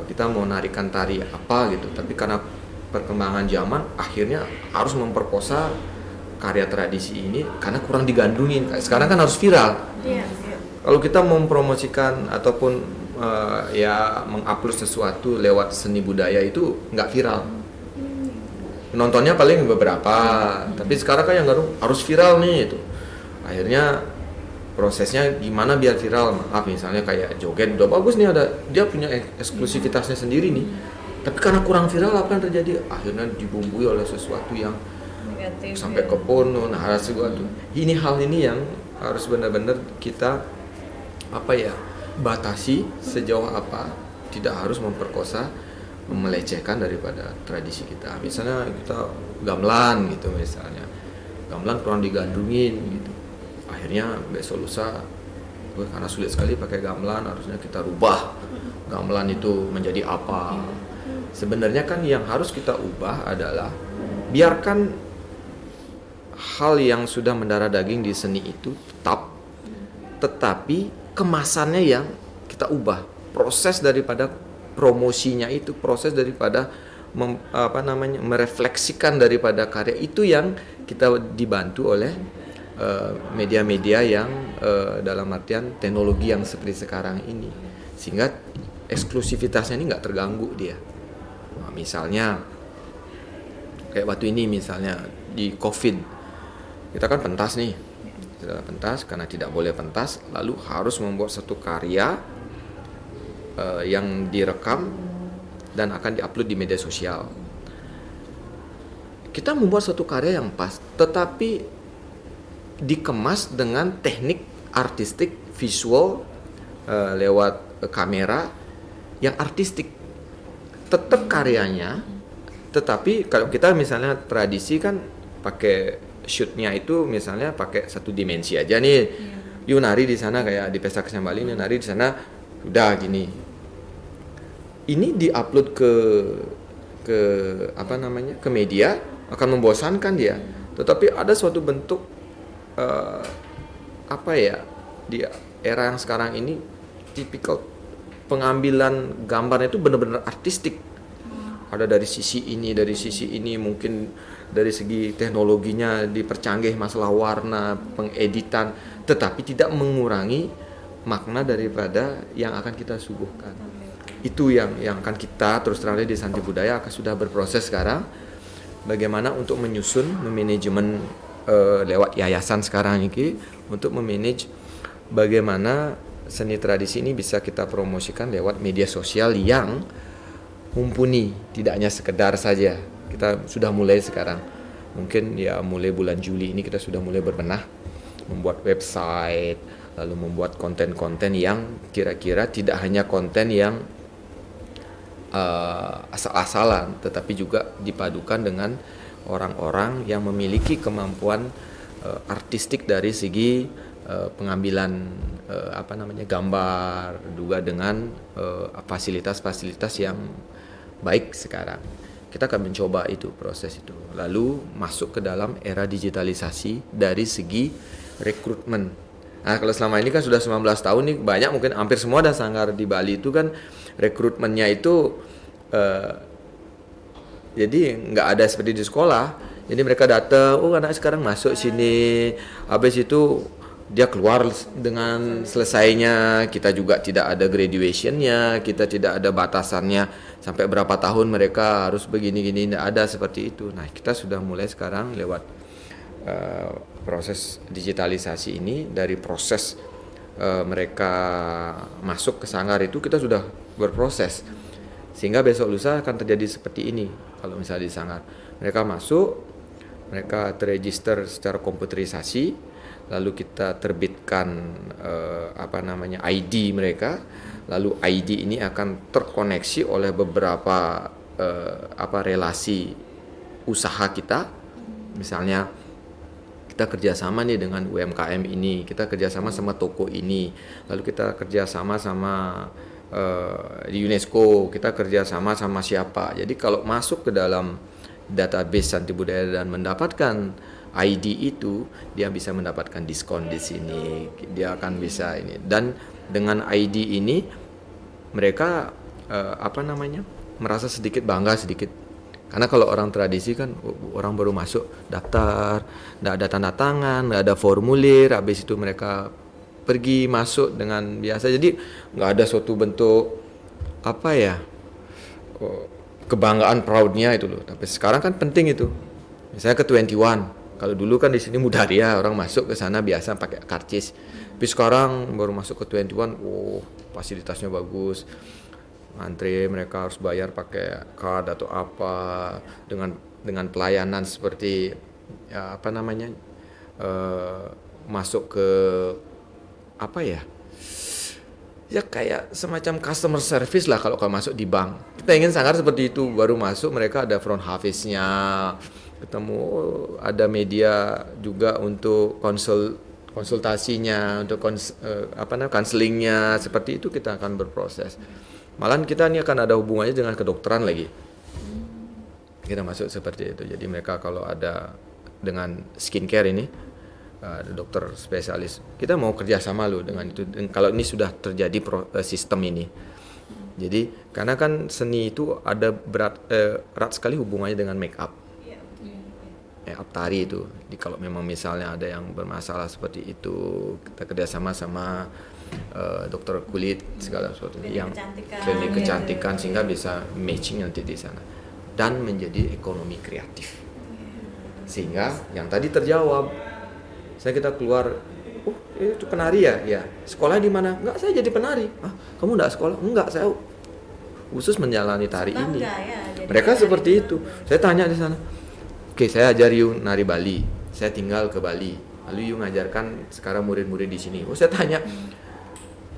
kita mau narikan tari apa gitu, tapi karena perkembangan zaman akhirnya harus memperkosa karya tradisi ini karena kurang digandrungin. Sekarang kan harus viral. Kalau kita mempromosikan ataupun mengupload sesuatu lewat seni budaya itu nggak viral. Penontonnya paling beberapa, tapi sekarang kan yang harus viral nih itu. Akhirnya prosesnya gimana biar viral? Maaf, misalnya kayak joget udah bagus nih, dia punya eksklusivitasnya sendiri nih, tapi karena kurang viral apa yang terjadi? Akhirnya dibumbui oleh sesuatu yang negatif, sampai ke porno. Nah, hal ini yang harus benar-benar kita batasi sejauh apa, tidak harus memperkosa, melecehkan daripada tradisi kita. Misalnya kita gamelan gitu, misalnya gamelan kurang digandrungin gitu, akhirnya besok lusa karena sulit sekali pakai gamelan, harusnya kita rubah gamelan itu menjadi apa. Sebenarnya kan yang harus kita ubah adalah biarkan hal yang sudah mendarah daging di seni itu tetap, tetapi kemasannya yang kita ubah. Proses daripada promosinya itu, proses daripada merefleksikan daripada karya itu yang kita dibantu oleh media-media yang dalam artian teknologi yang seperti sekarang ini, sehingga eksklusivitasnya ini nggak terganggu dia. Nah, misalnya kayak waktu ini misalnya di COVID, kita kan pentas nih, karena tidak boleh pentas, lalu harus membuat satu karya yang direkam dan akan diupload di media sosial. Kita membuat satu karya yang pas, tetapi dikemas dengan teknik artistik visual lewat kamera yang artistik. Tetap karyanya, tetapi kalau kita misalnya tradisi kan pakai shootnya itu misalnya pakai satu dimensi aja nih. Yuk nari di sana kayak di Pesta Kesenian Bali nih, nari di sana udah gini. Ini diupload ke media akan membosankan dia. Tetapi ada suatu bentuk di era yang sekarang ini tipikal pengambilan gambarnya itu benar-benar artistik. Ada dari sisi ini, mungkin dari segi teknologinya dipercanggih masalah warna, pengeditan, tetapi tidak mengurangi makna daripada yang akan kita suguhkan. Itu yang akan kita terus terang di Santi Budaya akan sudah berproses sekarang. Bagaimana untuk menyusun, memanajemen lewat yayasan sekarang ini untuk memanage bagaimana seni tradisi ini bisa kita promosikan lewat media sosial yang mumpuni, tidak hanya sekedar saja. Kita sudah mulai sekarang. Mungkin ya mulai bulan Juli ini kita sudah mulai berbenah membuat website, lalu membuat konten-konten yang kira-kira tidak hanya konten yang asal-asalan, tetapi juga dipadukan dengan orang-orang yang memiliki kemampuan artistik dari segi pengambilan gambar, juga dengan fasilitas-fasilitas yang baik sekarang. Kita akan mencoba itu, proses itu. Lalu masuk ke dalam era digitalisasi dari segi rekrutmen. Nah, kalau selama ini kan sudah 19 tahun nih, banyak mungkin hampir semua ada sanggar di Bali itu kan rekrutmennya itu jadi nggak ada seperti di sekolah. Jadi mereka datang, oh anak sekarang masuk sini, habis itu dia keluar dengan selesainya. Kita juga tidak ada graduationnya, kita tidak ada batasannya sampai berapa tahun mereka harus begini-gini, tidak ada seperti itu. Nah, kita sudah mulai sekarang lewat proses digitalisasi ini. Dari proses mereka masuk ke sanggar itu kita sudah berproses, sehingga besok lusa akan terjadi seperti ini. Kalau misalnya di sanggar mereka masuk, mereka terregister secara komputerisasi, lalu kita terbitkan ID mereka, lalu ID ini akan terkoneksi oleh beberapa relasi usaha kita. Misalnya kita kerjasama nih dengan UMKM ini, kita kerjasama sama toko ini, lalu kita kerjasama sama di UNESCO, kita kerjasama sama siapa. Jadi kalau masuk ke dalam database Santi Budaya dan mendapatkan ID itu, dia bisa mendapatkan diskon di sini, dia akan bisa ini. Dan dengan ID ini mereka merasa sedikit bangga sedikit. Karena kalau orang tradisi kan orang baru masuk daftar, nggak ada tanda tangan, nggak ada formulir, habis itu mereka pergi masuk dengan biasa. Jadi nggak ada suatu bentuk kebanggaan, proudnya itu loh. Tapi sekarang kan penting itu. Misalnya ke 21, kalau dulu kan di sini Mudaria orang masuk ke sana biasa pakai karcis. Tapi sekarang baru masuk ke 21, fasilitasnya bagus. Antre mereka harus bayar pakai card atau apa, dengan pelayanan seperti masuk ke kayak semacam customer service lah kalau masuk di bank. Kita ingin sanggar seperti itu. Baru masuk mereka ada front office-nya, ketemu ada media juga untuk konsultasinya, untuk counselingnya. Seperti itu kita akan berproses. Malahan kita ini akan ada hubungannya dengan kedokteran lagi. Kita masuk seperti itu. Jadi mereka kalau ada dengan skincare ini, dokter spesialis, kita mau kerjasama loh dengan itu. Dan kalau ini sudah terjadi sistem ini. Jadi karena kan seni itu ada erat sekali hubungannya dengan make up. Make up tari itu. Jadi kalau memang misalnya ada yang bermasalah seperti itu, kita kerjasama sama dokter kulit segala sesuatu yang klinik kecantikan, sehingga bisa matching nanti di sana dan menjadi ekonomi kreatif. Sehingga yang tadi terjawab, kita keluar, itu penari ya, sekolah di mana? Enggak, saya jadi penari. Kamu enggak sekolah? Enggak, saya khusus menjalani tari ini. Mereka seperti itu. Saya tanya di sana, oke, saya ajar you nari Bali, saya tinggal ke Bali, lalu you ngajarkan sekarang murid-murid di sini. Saya tanya,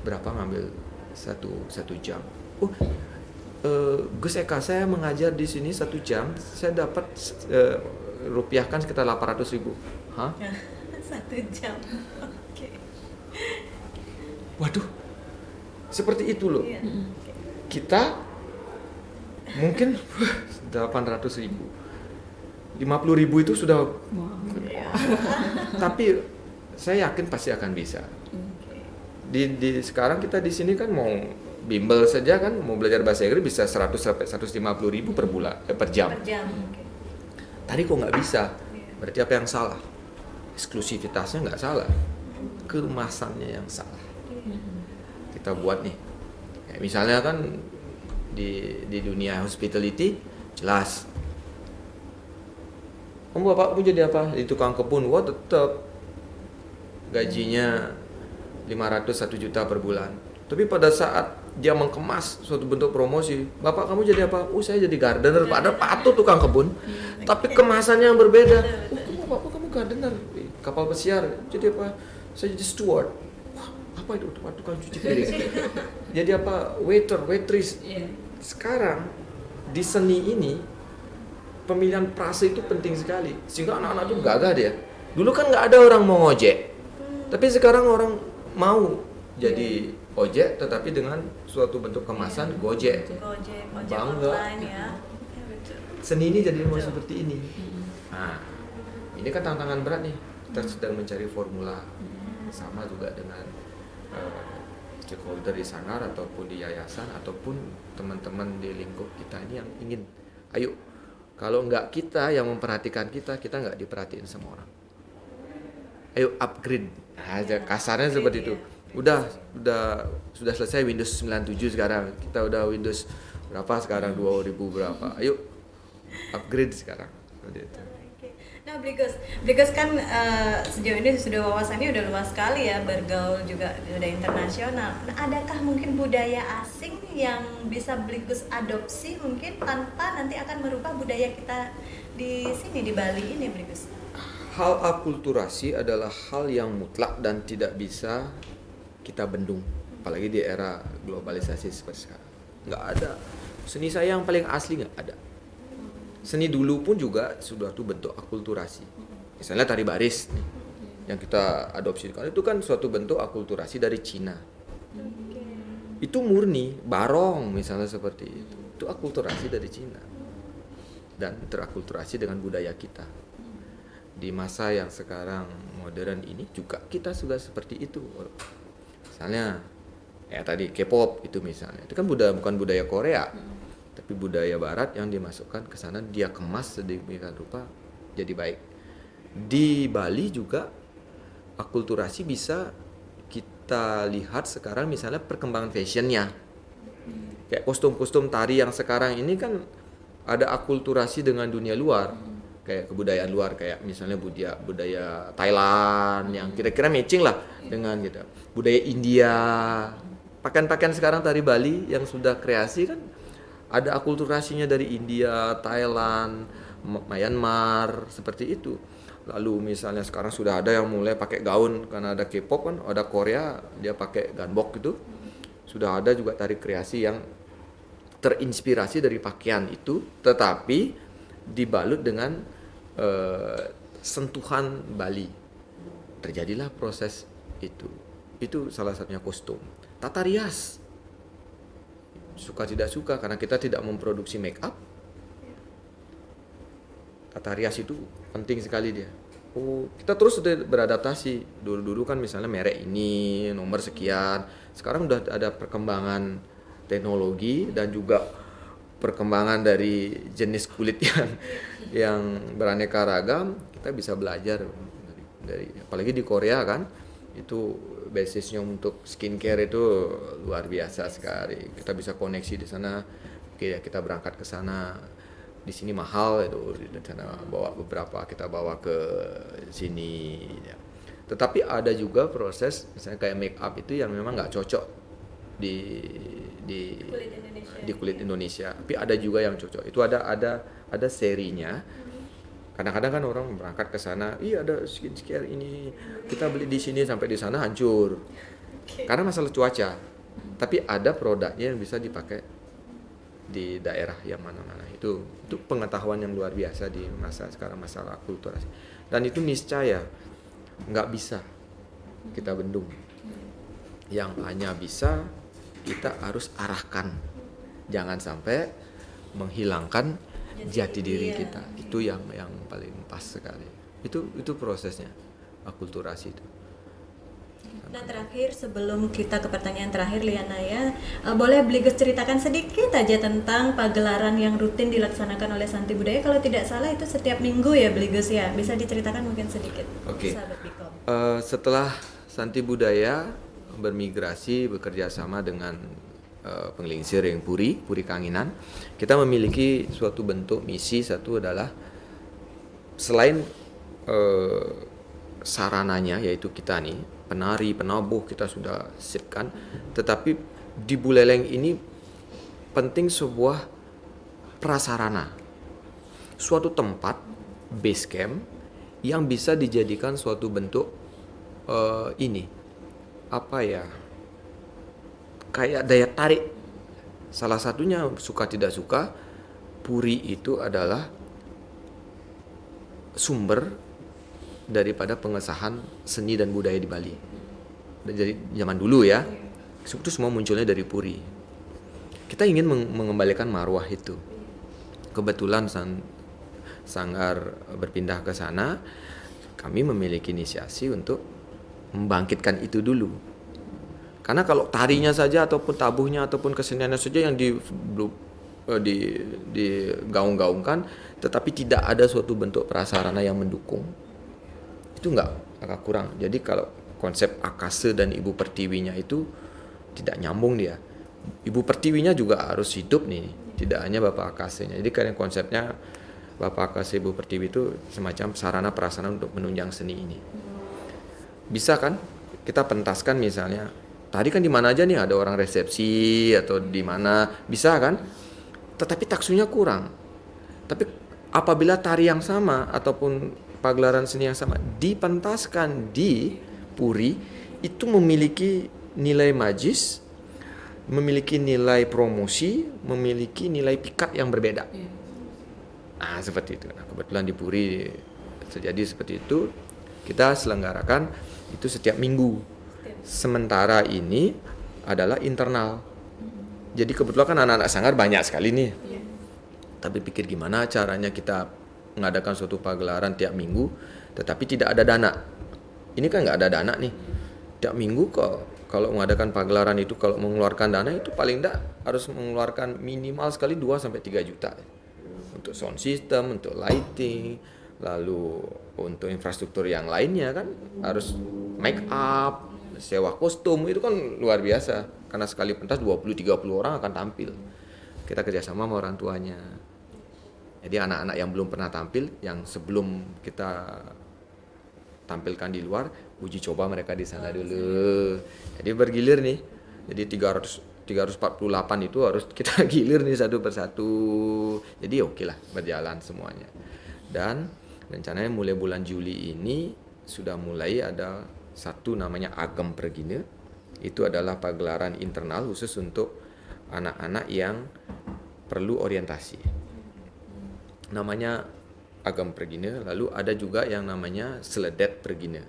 berapa ngambil satu jam? Gus Eka, saya mengajar di sini 1 jam, saya dapat rupiahkan sekitar 800.000. Hah? 1 jam. Oke. Waduh, seperti itu loh. Kita mungkin 800.000, 50.000 itu sudah. Tapi saya yakin pasti akan bisa. Di sekarang kita di sini kan mau bimbel saja kan mau belajar bahasa Inggris bisa 100 sampai 150 ribu per bulan, per jam. Per jam. Oke. Tadi kok nggak bisa? Berarti apa yang salah? Eksklusivitasnya nggak salah, kemasannya yang salah. Kita buat nih, kayak misalnya kan di dunia hospitality jelas. Bapakmu jadi apa? Di tukang kebun. Wah tetap gajinya 500 1 juta per bulan. Tapi pada saat dia mengemas suatu bentuk promosi, bapak kamu jadi apa? Saya jadi gardener. Padahal patut tukang kebun, tapi kemasannya yang berbeda. Bapak kamu gardener, kapal pesiar. Jadi apa? Saya jadi steward. Wah, apa itu? Tukang cuci piring. Jadi apa? Waiter, waitress. Sekarang di seni ini pemilihan prase itu penting sekali, sehingga anak-anak tuh gagah dia. Dulu kan nggak ada orang mau ngojek, tapi sekarang orang mau jadi ojek, tetapi dengan suatu bentuk kemasan Gojek. Ojek Bangga. online ya. Seni ini jadi mau seperti ini. Nah, ini kan tantangan berat nih. Kita sedang mencari formula. Sama juga dengan stakeholder di Sanggar ataupun di yayasan ataupun teman-teman di lingkup kita ini yang ingin, ayo, kalau nggak kita yang memperhatikan kita nggak diperhatiin sama orang. Ayo upgrade. Nah, kasarnya seperti itu. Sudah selesai Windows 97 sekarang. Kita udah Windows berapa sekarang? 2000 berapa? Ayo upgrade sekarang. Seperti itu. Nah, Blikus kan sejauh ini sudah wawasannya udah luas sekali ya, bergaul juga udah internasional. Nah, adakah mungkin budaya asing yang bisa Blikus adopsi mungkin tanpa nanti akan merubah budaya kita di sini di Bali ini, Blikus? Hal akulturasi adalah hal yang mutlak dan tidak bisa kita bendung, apalagi di era globalisasi seperti sekarang. Nggak ada. Seni saya yang paling asli nggak ada. Seni dulu pun juga sudah tuh bentuk akulturasi. Misalnya tari baris nih, yang kita adopsi itu kan suatu bentuk akulturasi dari Cina. Itu murni, barong misalnya seperti itu. Itu akulturasi dari Cina. Dan terakulturasi dengan budaya kita. Di masa yang sekarang modern ini juga kita sudah seperti itu. Misalnya ya tadi K-pop itu misalnya. Itu kan bukan budaya Korea. Tapi budaya barat yang dimasukkan ke sana, dia kemas sedemikian rupa jadi baik. Di Bali juga akulturasi bisa kita lihat sekarang misalnya perkembangan fashionnya. Kayak kostum-kostum tari yang sekarang ini kan ada akulturasi dengan dunia luar. Kayak kebudayaan luar, kayak misalnya budaya Thailand yang kira-kira matching lah dengan gitu. Budaya India. Pakaian-pakaian sekarang tari Bali yang sudah kreasi kan ada akulturasinya dari India, Thailand, Myanmar, seperti itu. Lalu misalnya sekarang sudah ada yang mulai pakai gaun karena ada K-pop kan, ada Korea dia pakai ganbok gitu. Sudah ada juga tari kreasi yang terinspirasi dari pakaian itu, tetapi dibalut dengan sentuhan Bali. Terjadilah proses itu. Itu salah satunya kostum. Tata rias. Suka tidak suka karena kita tidak memproduksi make up. Tata rias itu penting sekali dia. Kita terus beradaptasi. Dulu kan misalnya merek ini nomor sekian. Sekarang udah ada perkembangan teknologi dan juga perkembangan dari jenis kulit yang beraneka ragam. Kita bisa belajar dari apalagi di Korea kan, itu basisnya untuk skincare itu luar biasa sekali. Kita bisa koneksi di sana. Oke, kita berangkat ke sana. Di sini mahal itu, di sana bawa beberapa, kita bawa ke sini ya. Tetapi ada juga proses misalnya kayak make up itu yang memang nggak cocok di kulit Indonesia. Tapi ada juga yang cocok. Itu ada serinya. Kadang-kadang kan orang berangkat ke sana, ada skincare ini, kita beli di sini sampai di sana hancur. Karena masalah cuaca. Tapi ada produknya yang bisa dipakai di daerah yang mana-mana. Itu pengetahuan yang luar biasa di masa sekarang, masalah akulturasi. Dan itu niscaya nggak bisa kita bendung. Yang hanya bisa kita harus arahkan. Jangan sampai menghilangkan jati diri kita. Itu yang paling pas sekali. Itu prosesnya akulturasi itu. Nah terakhir sebelum kita ke pertanyaan terakhir Liana ya, boleh Bligus ceritakan sedikit aja tentang pagelaran yang rutin dilaksanakan oleh Santi Budaya. Kalau tidak salah itu setiap minggu ya Bligus ya, bisa diceritakan mungkin sedikit. Oke. Sahabat Bikom. Setelah Santi Budaya bermigrasi bekerja sama dengan Penglingsir yang Puri Kanginan, kita memiliki suatu bentuk misi. Satu adalah selain sarananya yaitu kita nih penari, penabuh kita sudah siapkan, tetapi di Buleleng ini penting sebuah prasarana, suatu tempat base camp yang bisa dijadikan suatu bentuk ini apa ya, kayak daya tarik. Salah satunya suka tidak suka, Puri itu adalah sumber daripada pengesahan seni dan budaya di Bali. Dari zaman dulu ya, itu semua munculnya dari Puri. Kita ingin mengembalikan marwah itu. Kebetulan Sanggar berpindah ke sana, kami memiliki inisiasi untuk membangkitkan itu dulu. Karena kalau tarinya saja ataupun tabuhnya ataupun keseniannya saja yang digaung-gaungkan, tetapi tidak ada suatu bentuk prasarana yang mendukung, itu agak kurang. Jadi kalau konsep Akase dan Ibu Pertiwinya itu tidak nyambung dia. Ibu Pertiwinya juga harus hidup nih, tidak hanya Bapak Akasenya. Jadi karena konsepnya Bapak Akase Ibu Pertiwi itu semacam sarana prasarana untuk menunjang seni ini. Bisa kan kita pentaskan misalnya, tadi kan di mana aja nih ada orang resepsi atau di mana, bisa kan? Tetapi taksunya kurang. Tapi apabila tari yang sama ataupun pagelaran seni yang sama dipentaskan di Puri, itu memiliki nilai magis, memiliki nilai promosi, memiliki nilai pikat yang berbeda. Nah seperti itu. Nah, kebetulan di Puri terjadi seperti itu. Kita selenggarakan itu setiap minggu. Sementara ini adalah internal. Jadi kebetulan kan anak-anak sanggar banyak sekali nih. Tapi pikir gimana caranya kita mengadakan suatu pagelaran tiap minggu, tetapi tidak ada dana. Ini kan nggak ada dana nih. Tiap minggu kalau mengadakan pagelaran itu, kalau mengeluarkan dana itu paling tidak harus mengeluarkan minimal sekali 2-3 juta. Untuk sound system, untuk lighting, lalu untuk infrastruktur yang lainnya kan harus make up, sewa kostum, itu kan luar biasa. Karena sekali pentas 20-30 orang akan tampil. Kita kerjasama sama orang tuanya. Jadi anak-anak yang belum pernah tampil, yang sebelum kita tampilkan di luar, uji coba mereka di sana dulu. Jadi bergilir nih. Jadi 348 itu harus kita gilir nih satu persatu. Jadi oke lah, berjalan semuanya. Dan rencananya mulai bulan Juli ini sudah mulai ada satu namanya Agem Pergine. Itu adalah pagelaran internal khusus untuk anak-anak yang perlu orientasi. Namanya Agem Pergine. Lalu ada juga yang namanya Seledet Pergine.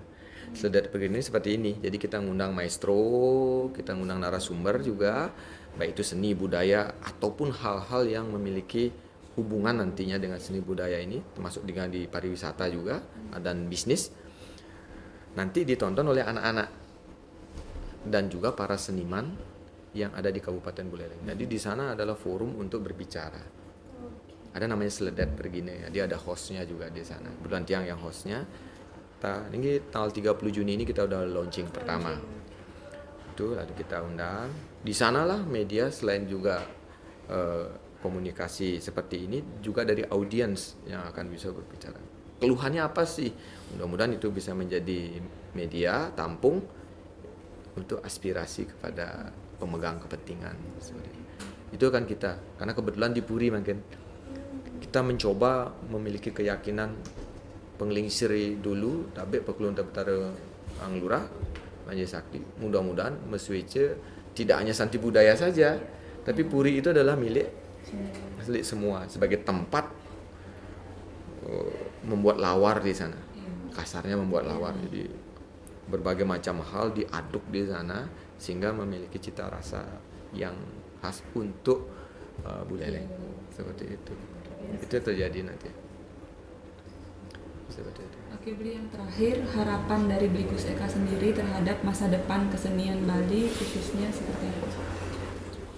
Seledet Pergine seperti ini. Jadi kita ngundang maestro, kita ngundang narasumber juga, baik itu seni budaya ataupun hal-hal yang memiliki hubungan nantinya dengan seni budaya ini, termasuk dengan di pariwisata juga dan bisnis. Nanti ditonton oleh anak-anak dan juga para seniman yang ada di Kabupaten Buleleng. Jadi di sana adalah forum untuk berbicara. Ada namanya Seledet Pergine, dia ada hostnya juga di sana. Bulan Tiang yang hostnya. Ini tanggal 30 Juni ini kita udah launching pertama. Itu lalu kita undang. Di sanalah media selain juga komunikasi seperti ini, juga dari audiens yang akan bisa berbicara. Keluhannya apa sih? Mudah-mudahan itu bisa menjadi media tampung untuk aspirasi kepada pemegang kepentingan. Itu kan kita, karena kebetulan di Puri makin kita mencoba memiliki keyakinan Penglingsir dulu, tapi Pekulun Tepetara Anglurah, Banjai Sakti. Mudah-mudahan Meswece tidak hanya Santi Budaya saja, tapi Puri itu adalah milik semua sebagai tempat membuat lawar di sana. Kasarnya membuat lawar. Jadi berbagai macam hal diaduk di sana sehingga memiliki cita rasa yang khas untuk Buleleng. Seperti itu. Itu terjadi nanti. seperti itu. Oke, Bli, yang terakhir harapan dari Bli Gus Eka sendiri terhadap masa depan kesenian Bali khususnya seperti apa?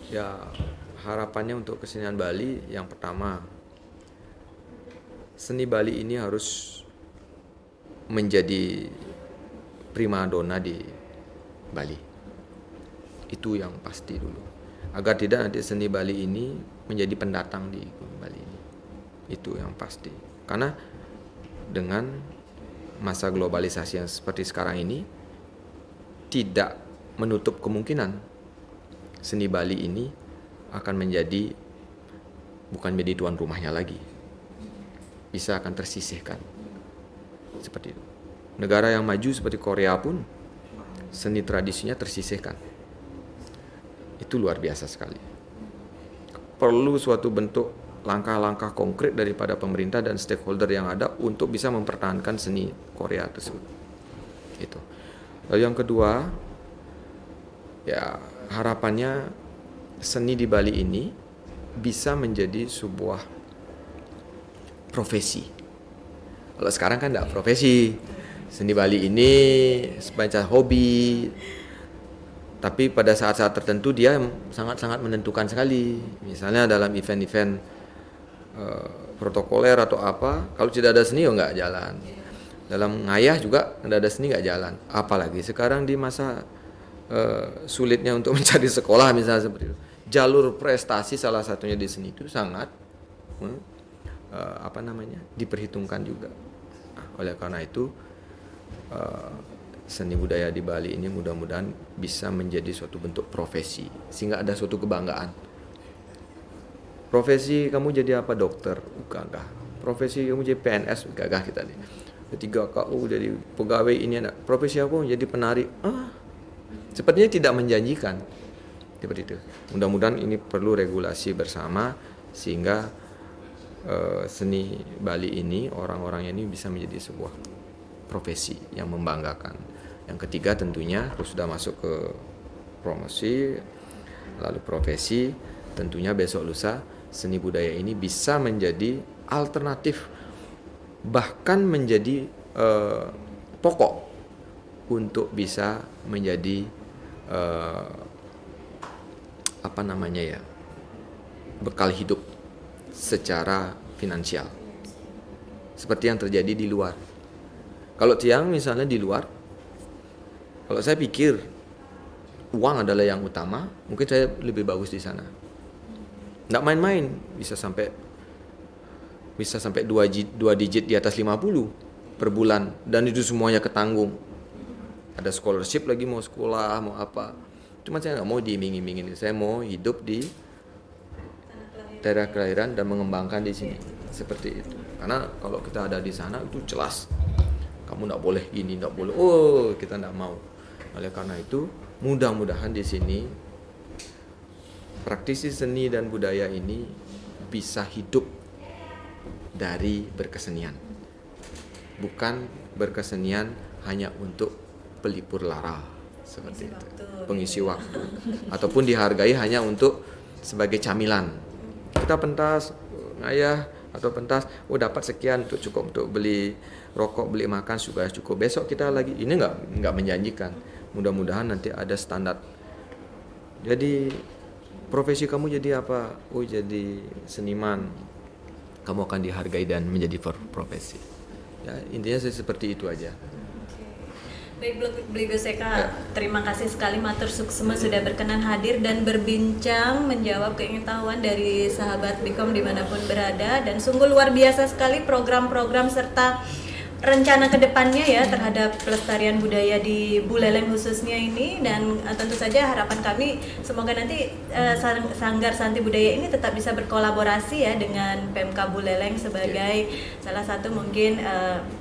Ya, harapannya untuk kesenian Bali yang pertama, seni Bali ini harus menjadi primadona di Bali. Itu yang pasti dulu. Agar tidak nanti seni Bali ini menjadi pendatang di Bali ini. Itu yang pasti. Karena dengan masa globalisasi yang seperti sekarang ini tidak menutup kemungkinan seni Bali ini akan menjadi bukan menjadi tuan rumahnya lagi. Bisa akan tersisihkan. Seperti itu. Negara yang maju seperti Korea pun seni tradisinya tersisihkan. Itu luar biasa sekali. Perlu suatu bentuk langkah-langkah konkret daripada pemerintah dan stakeholder yang ada untuk bisa mempertahankan seni Korea tersebut. Itu. Lalu yang kedua, ya harapannya seni di Bali ini bisa menjadi sebuah profesi. Kalau sekarang kan tidak profesi. Seni Bali ini semacam hobi. Tapi pada saat-saat tertentu dia sangat-sangat menentukan sekali. Misalnya dalam event-event protokoler atau apa, kalau tidak ada seni ya nggak jalan. Dalam ngayah juga tidak ada seni nggak jalan. Apalagi sekarang di masa sulitnya untuk mencari sekolah misalnya seperti itu. Jalur prestasi salah satunya di seni itu sangat diperhitungkan juga. Nah, oleh karena itu seni budaya di Bali ini mudah-mudahan bisa menjadi suatu bentuk profesi sehingga ada suatu kebanggaan. Profesi kamu jadi apa? Dokter, gagah. Profesi kamu jadi PNS, gagah kita nih. Ketiga KU jadi pegawai ini anak. Profesi aku jadi penari. Sepertinya tidak menjanjikan. Seperti itu. Mudah-mudahan ini perlu regulasi bersama sehingga seni Bali ini orang-orang ini bisa menjadi sebuah profesi yang membanggakan. Yang ketiga tentunya harus sudah masuk ke promosi, lalu profesi, tentunya besok lusa seni budaya ini bisa menjadi alternatif, bahkan menjadi pokok untuk bisa menjadi bekal hidup secara finansial. Seperti yang terjadi di luar. Kalau tiang misalnya di luar, kalau saya pikir uang adalah yang utama, mungkin saya lebih bagus di sana. Nggak main-main, bisa sampai 2 digit di atas 50 per bulan, dan itu semuanya ketanggung. Ada scholarship lagi, mau sekolah, mau apa. Cuma saya nggak mau diiming-imingin, saya mau hidup di daerah kelahiran dan mengembangkan di sini. Seperti itu. Karena kalau kita ada di sana itu jelas. Kamu nggak boleh gini, nggak boleh. Kita nggak mau. Oleh karena itu, mudah-mudahan di sini praktisi seni dan budaya ini bisa hidup dari berkesenian. Bukan berkesenian hanya untuk pelipur lara seperti itu. Pengisi waktu. Ataupun dihargai hanya untuk sebagai camilan. Kita pentas, ngayah atau pentas, dapat sekian untuk cukup untuk beli rokok, beli makan sudah cukup. Besok kita lagi, ini nggak menjanjikan. Mudah-mudahan nanti ada standar. Jadi profesi kamu jadi apa? Jadi seniman. Kamu akan dihargai dan menjadi profesi. Ya, intinya seperti itu aja. Baik, Bli Gus Eka, terima kasih sekali matur suksema sudah berkenan hadir dan berbincang menjawab keingintahuan dari sahabat Bikom dimanapun berada, dan sungguh luar biasa sekali program-program serta rencana kedepannya ya terhadap pelestarian budaya di Buleleng khususnya ini. Dan tentu saja harapan kami semoga nanti Sanggar Santi Budaya ini tetap bisa berkolaborasi ya dengan Pemka Buleleng sebagai salah satu mungkin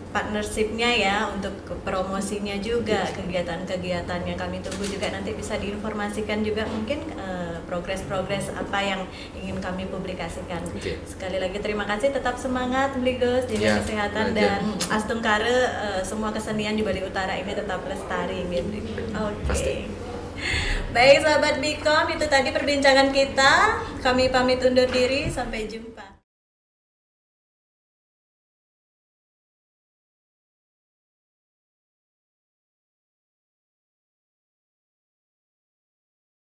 partnershipnya ya untuk promosinya juga, kegiatan-kegiatannya. Kami tunggu juga nanti bisa diinformasikan juga mungkin progres-progres apa yang ingin kami publikasikan. Sekali lagi terima kasih, tetap semangat Bli Gus, jaga kesehatan dan astungkare semua kesenian di Bali Utara ini tetap lestari gitu. Oke. Baik sahabat Bikom, itu tadi perbincangan kita. Kami pamit undur diri, sampai jumpa.